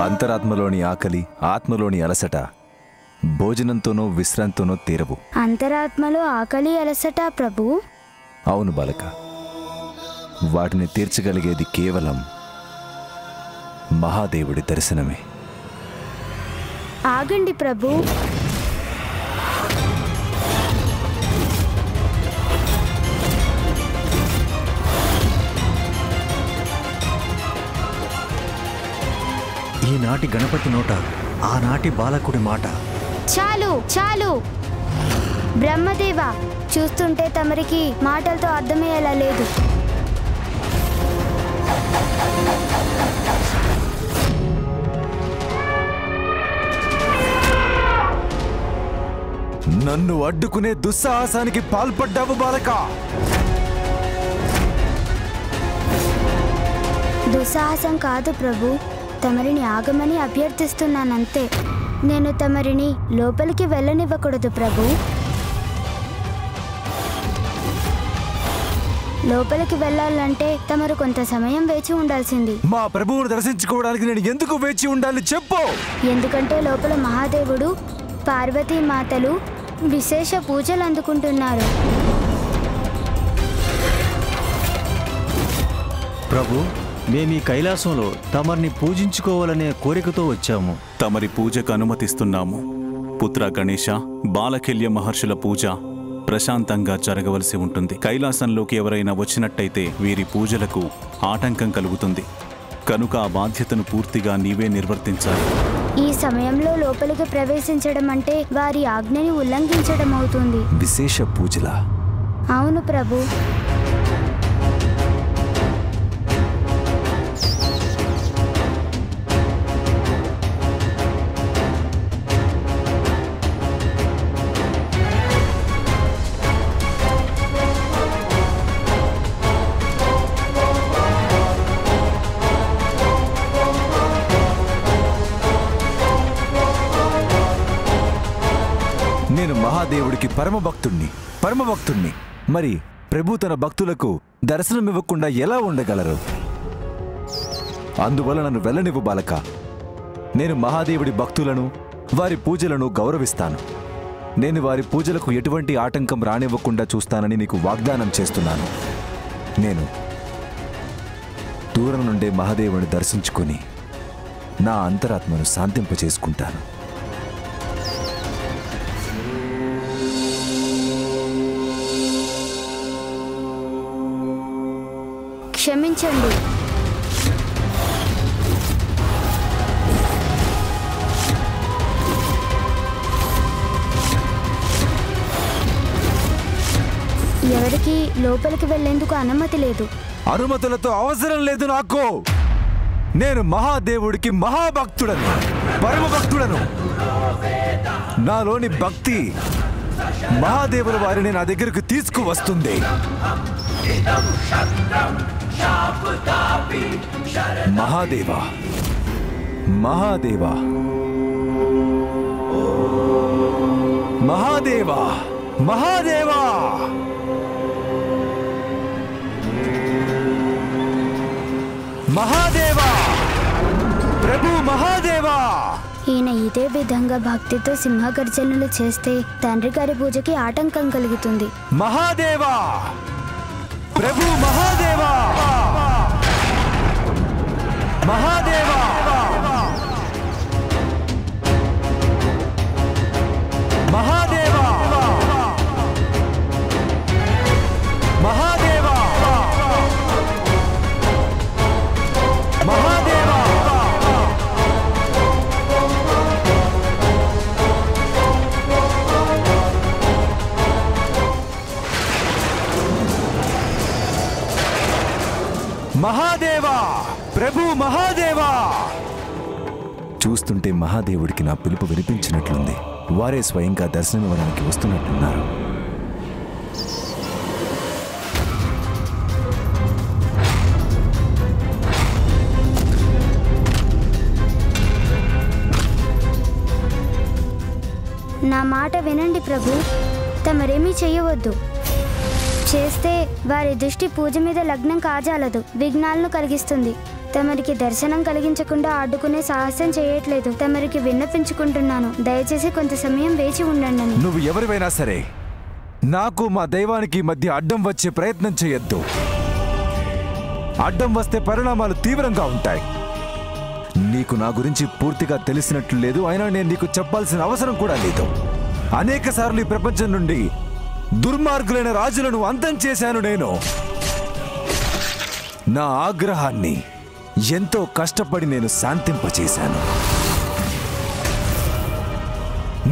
అంతరాత్మలోని ఆకలి, ఆత్మలోని అలసట భోజనంతోనో విశ్రాంతితోనో తీరవు. అంతరాత్మలో ఆకలి, అలసట ప్రభు? అవును బాలక, వాటిని తీర్చగలిగేది కేవలం మహాదేవుడి దర్శనమే. ఆగండి ప్రభు. ఈనాటి గణపతి నోట ఆనాటి బాలకుడి మాట. చాలు చాలు బ్రహ్మదేవ, చూస్తుంటే తమరికి మాటలతో అర్థమయ్యేలా లేదు. నన్ను అడ్డుకునే దుస్సాహసానికి పాల్పడ్డావు బాలక. దుస్సాహసం కాదు ప్రభు, తమరిని ఆగమని అభ్యర్థిస్తున్నానంతే. నేను తమరిని లోపలికి వెళ్ళనివ్వకూడదు ప్రభు. లోపలికి వెళ్ళాలంటే తమరు కొంత సమయం వేచి ఉండాల్సింది. మా ప్రభువును దర్శించుకోవడానికి నేను ఎందుకు వేచి ఉండాలి చెప్పు. ఎందుకంటే లోపల మహాదేవుడు, పార్వతీ మాతలు విశేష పూజలు అందుకుంటున్నారు. ప్రభు, మేము ఈ కైలాసంలో తమరిని పూజించుకోవాలనే కోరికతో వచ్చాము. తమరి పూజకు అనుమతిస్తున్నాము. పుత్ర గణేశ, బాలకెల్య మహర్షుల పూజ ప్రశాంతంగా జరగవలసి ఉంటుంది. కైలాసంలోకి ఎవరైనా వచ్చినట్టయితే వీరి పూజలకు ఆటంకం కలుగుతుంది. కనుక ఆ బాధ్యతను పూర్తిగా నీవే నిర్వర్తించాలి. ఈ సమయంలో లోపలికి ప్రవేశించడం అంటే వారి ఆజ్ఞని ఉల్లంఘించడం అవుతుంది. విశేష పూజలా? అవును ప్రభు. నేను మహాదేవుడికి పరమభక్తుణ్ణి. మరి ప్రభు తన భక్తులకు దర్శనమివ్వకుండా ఎలా ఉండగలరు? అందువల్ల నన్ను వెళ్ళనివ్వు బాలక. నేను మహాదేవుడి భక్తులను, వారి పూజలను గౌరవిస్తాను. నేను వారి పూజలకు ఎటువంటి ఆటంకం రానివ్వకుండా చూస్తానని నీకు వాగ్దానం చేస్తున్నాను. నేను దూరం నుండే మహాదేవుని దర్శించుకొని నా అంతరాత్మను శాంతింపచేసుకుంటాను. క్షమించండి. ఎవరికి లోపలికి వెళ్లేందుకు అనుమతి లేదు. అనుమతులతో అవసరం లేదు నాకు. నేను మహాదేవుడికి మహాభక్తుడను, పరమభక్తుడను. నాలోని భక్తి మహాదేవుల వారిని నా దగ్గరకు తీసుకువస్తుంది. మహాదేవా, మహాదేవా, మహాదేవా, మహాదేవా. మహాదేవా, ప్రభు మహాదేవా. ఈయన ఇదే విధంగా భక్తితో సింహగర్జనలు చేస్తే తండ్రి గారి పూజకి ఆటంకం కలుగుతుంది. మహాదేవా, ప్రభు మహాదేవా, మహాదేవా, మహాదేవా, మహాదేవా, మహాదేవా. మహాదేవా, ప్రభు మహాదేవా. చూస్తుంటే మహాదేవుడికి నా పిలుపు వినిపించినట్లుంది. వారే స్వయంగా దర్శనమివ్వడానికి వస్తున్నట్లున్నారు. నా మాట వినండి ప్రభు. తమరేమీ చేయవద్దు. చేస్తే వారి దృష్టి పూజ మీద లగ్నం కాజాలదు, విఘ్నాలను కలిగిస్తుంది. తమరికి దర్శనం కలిగించకుండా అడ్డుకునే సాహసం చేయట్లేదు. తమరికి విన్నపించుకుంటున్నాను, దయచేసి కొంత సమయం వేచి ఉండండి. నువ్వు ఎవరివైనా సరే నాకు మా దైవానికి మధ్య అడ్డం వచ్చే ప్రయత్నం చేయొద్దు. అడ్డం వస్తే పరిణామాలు తీవ్రంగా ఉంటాయి. నీకు నా గురించి పూర్తిగా తెలిసినట్లు లేదు, అయినా నేను నీకు చెప్పాల్సిన అవసరం కూడా లేదు. అనేక సార్లు ఈ ప్రపంచం నుండి దుర్మార్గులైన రాజులను అంతం చేశాను. నేను నా ఆగ్రహాన్ని ఎంతో కష్టపడి నేను శాంతింపచేశాను.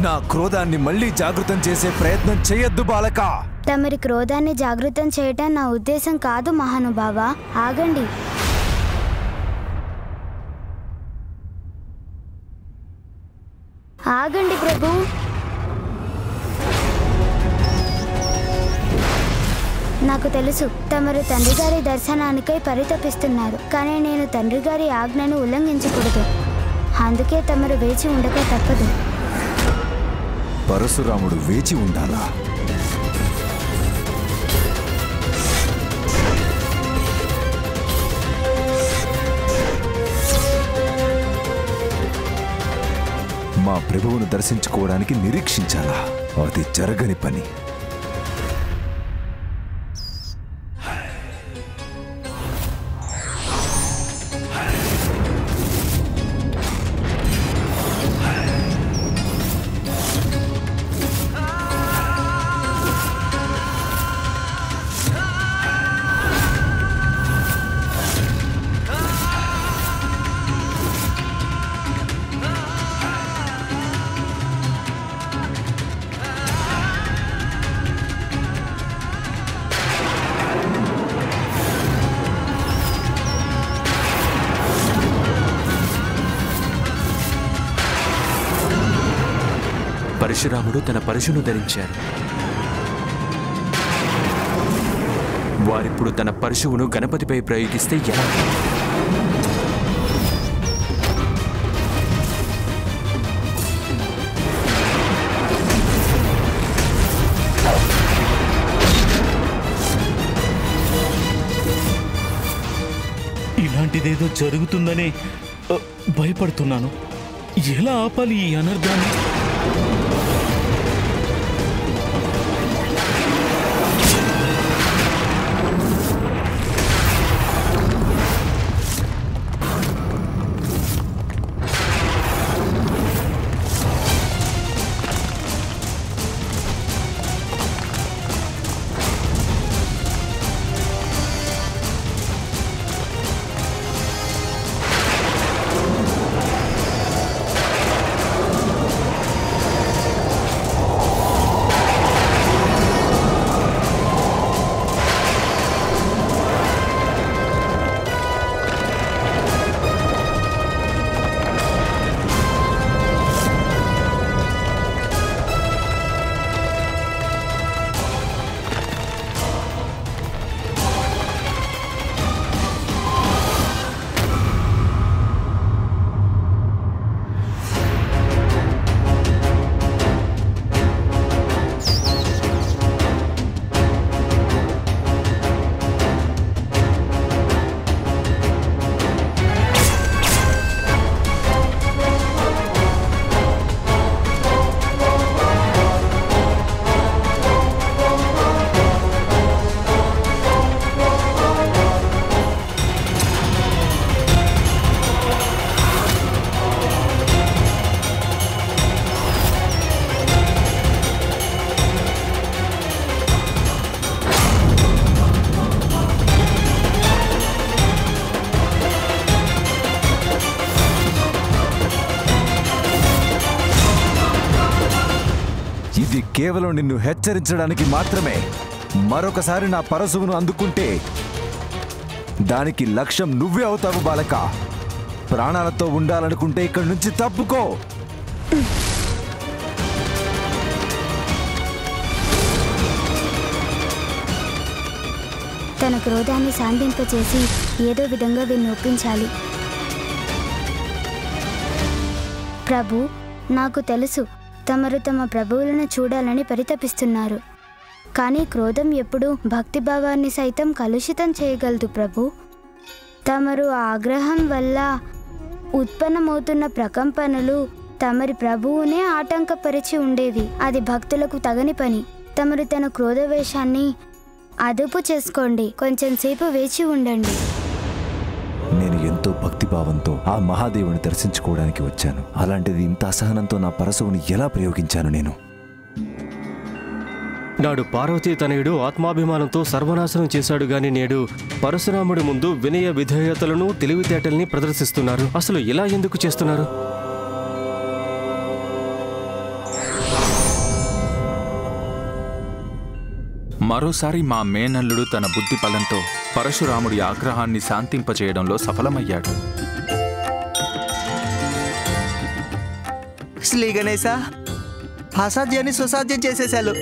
నా క్రోధాన్ని మళ్ళీ జాగృతం చేసే ప్రయత్నం చేయొద్దు బాలక. తమరి క్రోధాన్ని జాగృతం చేయటం నా ఉద్దేశం కాదు మహానుభావా. ఆగండి. ఆగండి ప్రభు. నాకు తెలుసు తమరు తండ్రి గారి దర్శనానికై పరితపిస్తున్నారు, కానీ నేను తండ్రి గారి ఆజ్ఞను ఉల్లంఘించకూడదు. అందుకే తమరు వేచి ఉండక తప్పదు. పరశురాముడు వేచి ఉండాలా? మా ప్రభువును దర్శించుకోవడానికి నిరీక్షించాలా? అది జరగని పని. పరశురాముడు తన పరశును ధరించారు. వారిప్పుడు తన పరశువును గణపతిపై ప్రయోగిస్తే ఎలా? ఇలాంటిదేదో జరుగుతుందనే భయపడుతున్నాను. ఎలా ఆపాలి ఈ అనర్థాన్ని? కేవలం నిన్ను హెచ్చరించడానికి మాత్రమే. మరొకసారి నా పరశువును అందుకుంటే దానికి లక్ష్యం నువ్వే అవుతావు బాలక. ప్రాణాలతో ఉండాలనుకుంటే ఇక్కడి నుంచి తప్పుకో. తన క్రోధాన్ని శాంతింపచేసి ఏదో విధంగా వీరిని ఒప్పించాలి. ప్రభు, నాకు తెలుసు తమరు తమ ప్రభువులను చూడాలని పరితపిస్తున్నారు. కానీ క్రోధం ఎప్పుడూ భక్తిభావాన్ని సైతం కలుషితం చేయగలదు ప్రభు. తమరు ఆగ్రహం వల్ల ఉత్పన్నమవుతున్న ప్రకంపనలు తమరి ప్రభువునే ఆటంకపరిచి ఉండేవి. అది భక్తులకు తగని పని. తమరు తన క్రోధవేషాన్ని అదుపు చేసుకోండి. కొంచెం సేపు వేచి ఉండండి. నేను ఎంతో భక్తిభావంతో ఆ మహాదేవుని దర్శించుకోవడానికి వచ్చాను. అలాంటిది ఇంత అసహనంతో నా పరశువుని ఎలా ప్రయోగించాను నేను? నాడు పార్వతీ తనయుడు ఆత్మాభిమానంతో సర్వనాశనం చేశాడు గాని నేడు పరశురాముడి ముందు వినయ విధేయతలను తెలివితేటల్ని ప్రదర్శిస్తున్నారు. అసలు ఇలా ఎందుకు చేస్తున్నారు? మరోసారి మా మేనల్లుడు తన బుద్ధి బలంతో పరశురాముడి ఆగ్రహాన్ని శాంతింపచేయడంలో సఫలమయ్యాడు. శ్రీ గణేశ, అసాధ్యాన్ని సుసాధ్యం చేసేశారు.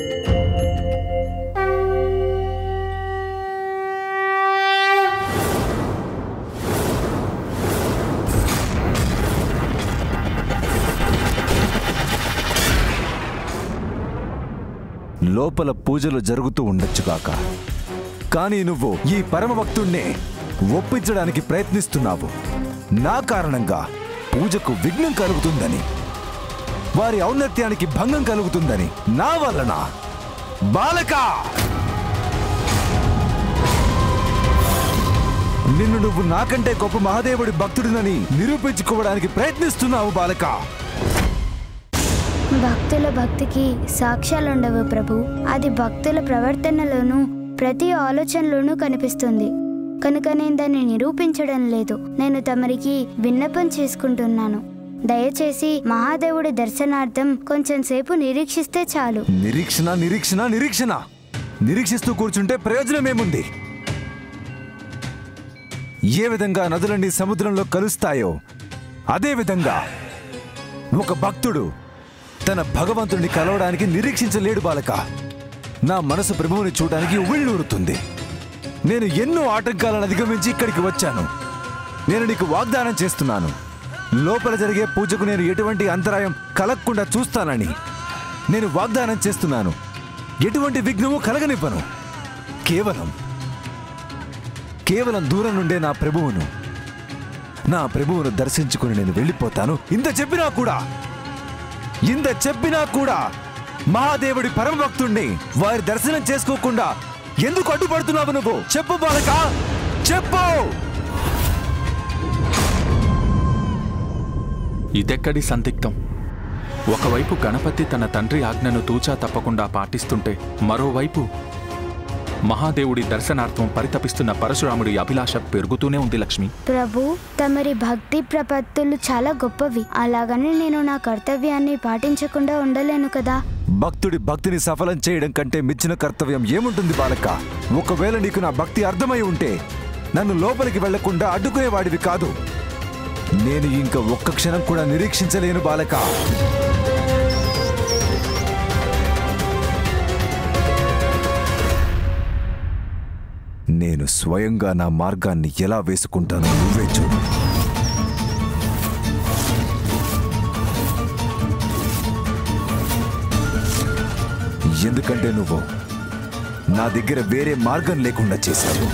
లోపల పూజలు జరుగుతూ ఉండొచ్చుగాక, కానీ నువ్వు ఈ పరమభక్తుణ్ణే ఒప్పించడానికి ప్రయత్నిస్తున్నావు. నా కారణంగా పూజకు విఘ్నం కలుగుతుందని, వారి ఔన్నత్యానికి భంగం కలుగుతుందని నా వలన. బాలక, నిన్ను నువ్వు నాకంటే గొప్ప మహాదేవుడి భక్తుడినని నిరూపించుకోవడానికి ప్రయత్నిస్తున్నావు బాలక. భక్తుల భక్తికి సాక్ష్యాలుండవు ప్రభు. అది భక్తుల ప్రవర్తనలోనూ ప్రతి ఆలోచనలోనూ కనిపిస్తుంది. కనుక నేను దాన్ని నిరూపించడం లేదు. నేను తమరికి విన్నపం చేసుకుంటున్నాను. దయచేసి మహాదేవుడి దర్శనార్థం కొంచెం సేపు నిరీక్షిస్తే చాలు. నిరీక్షణ నిరీక్షణ నిరీక్షణ నిరీక్షిస్తూ కూర్చుంటే ప్రయోజనమేముంది? ఏ విధంగా నదులన్నీ సముద్రంలో కలుస్తాయో అదే విధంగా ఒక భక్తుడు తన భగవంతుడిని కలవడానికి నిరీక్షించలేడు బాలక. నా మనసు ప్రభువుని చూడడానికి ఉవ్విళ్ళూరుతుంది. నేను ఎన్నో ఆటంకాలను అధిగమించి ఇక్కడికి వచ్చాను. నేను నీకు వాగ్దానం చేస్తున్నాను, లోపల జరిగే పూజకు నేను ఎటువంటి అంతరాయం కలగకుండా చూస్తానని నేను వాగ్దానం చేస్తున్నాను. ఎటువంటి విఘ్నము కలగనివ్వను. కేవలం దూరం నుండే నా ప్రభువును దర్శించుకుని నేను వెళ్ళిపోతాను. ఇంత చెప్పినా కూడా మహాదేవుడి పరమభక్తుణ్ణి వారి దర్శనం చేసుకోకుండా ఎందుకు అడ్డుపడుతున్నావు నువ్వు? చెప్పు బాలక, చెప్పు. ఇదెక్కడి సందిగ్ధం? ఒకవైపు గణపతి తన తండ్రి ఆజ్ఞను తూచా తప్పకుండా పాటిస్తుంటే, మరోవైపు మహాదేవుడి దర్శనార్థం పరితపిస్తున్న పరశురాముడి అభిలాష పెరుగుతూనే ఉంది. లక్ష్మి, ప్రభు, తమరి భక్తి ప్రపత్తులు చాలా గొప్పవి. అలాగని నేను నా కర్తవ్యాన్ని పాటించకుండా ఉండలేను కదా. భక్తుడి భక్తిని సఫలం చేయడం కంటే మించిన కర్తవ్యం ఏముంటుంది బాలక? ఒకవేళ నీకు నా భక్తి అర్థమై ఉంటే నన్ను లోపలికి వెళ్లకుండా అడ్డుకునేవాడివి కాదు. నేను ఇంకా ఒక్క క్షణం కూడా నిరీక్షించలేను బాలక. నేను స్వయంగా నా మార్గాన్ని ఎలా వేసుకుంటానో నువ్వే చూడు. ఎందుకంటే నువ్వు నా దగ్గర వేరే మార్గం లేకుండా చేశావు.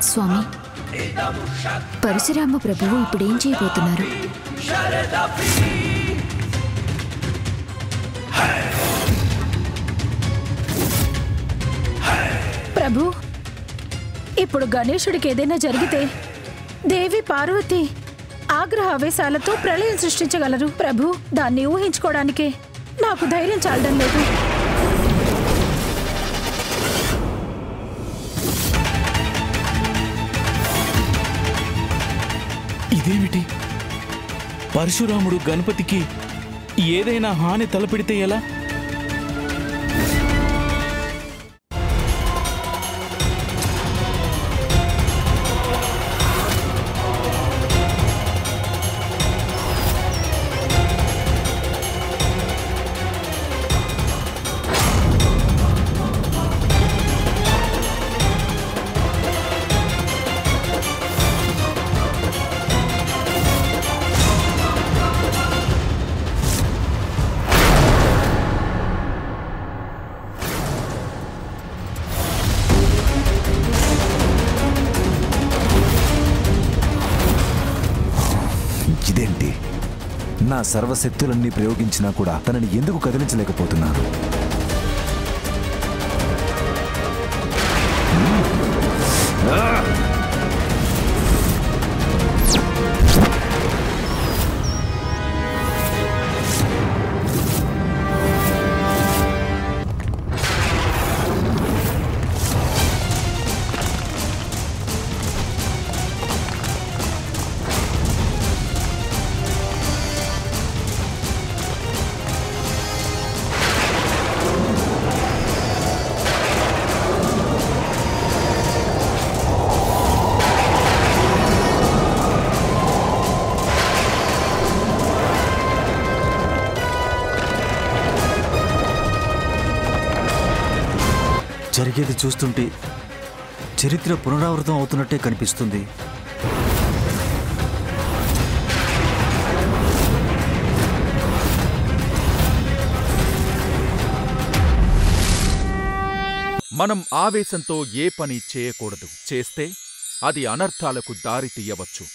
స్వామి, పరశురామ ప్రభువు ఇప్పుడేం చేయబోతున్నారు? ప్రభు, ఇప్పుడు గణేశుడికి ఏదైనా జరిగితే దేవి పార్వతి ఆగ్రహ ఆవేశాలతో ప్రళయం సృష్టించగలరు. ప్రభు, దాన్ని ఊహించుకోవడానికే నాకు ధైర్యం చాలడం లేదు. ఇదేమిటి? పరశురాముడు గణపతికి ఏదైనా హాని తలపెడితే ఎలా? ఇదేంటి? నా సర్వశక్తులన్నీ ప్రయోగించినా కూడా తనని ఎందుకు కదిలించలేకపోతున్నాను? జరిగేది చూస్తుంటే చరిత్ర పునరావృతం అవుతున్నట్టే కనిపిస్తుంది. మనం ఆవేశంతో ఏ పని చేయకూడదు. చేస్తే అది అనర్థాలకు దారి తీయవచ్చు.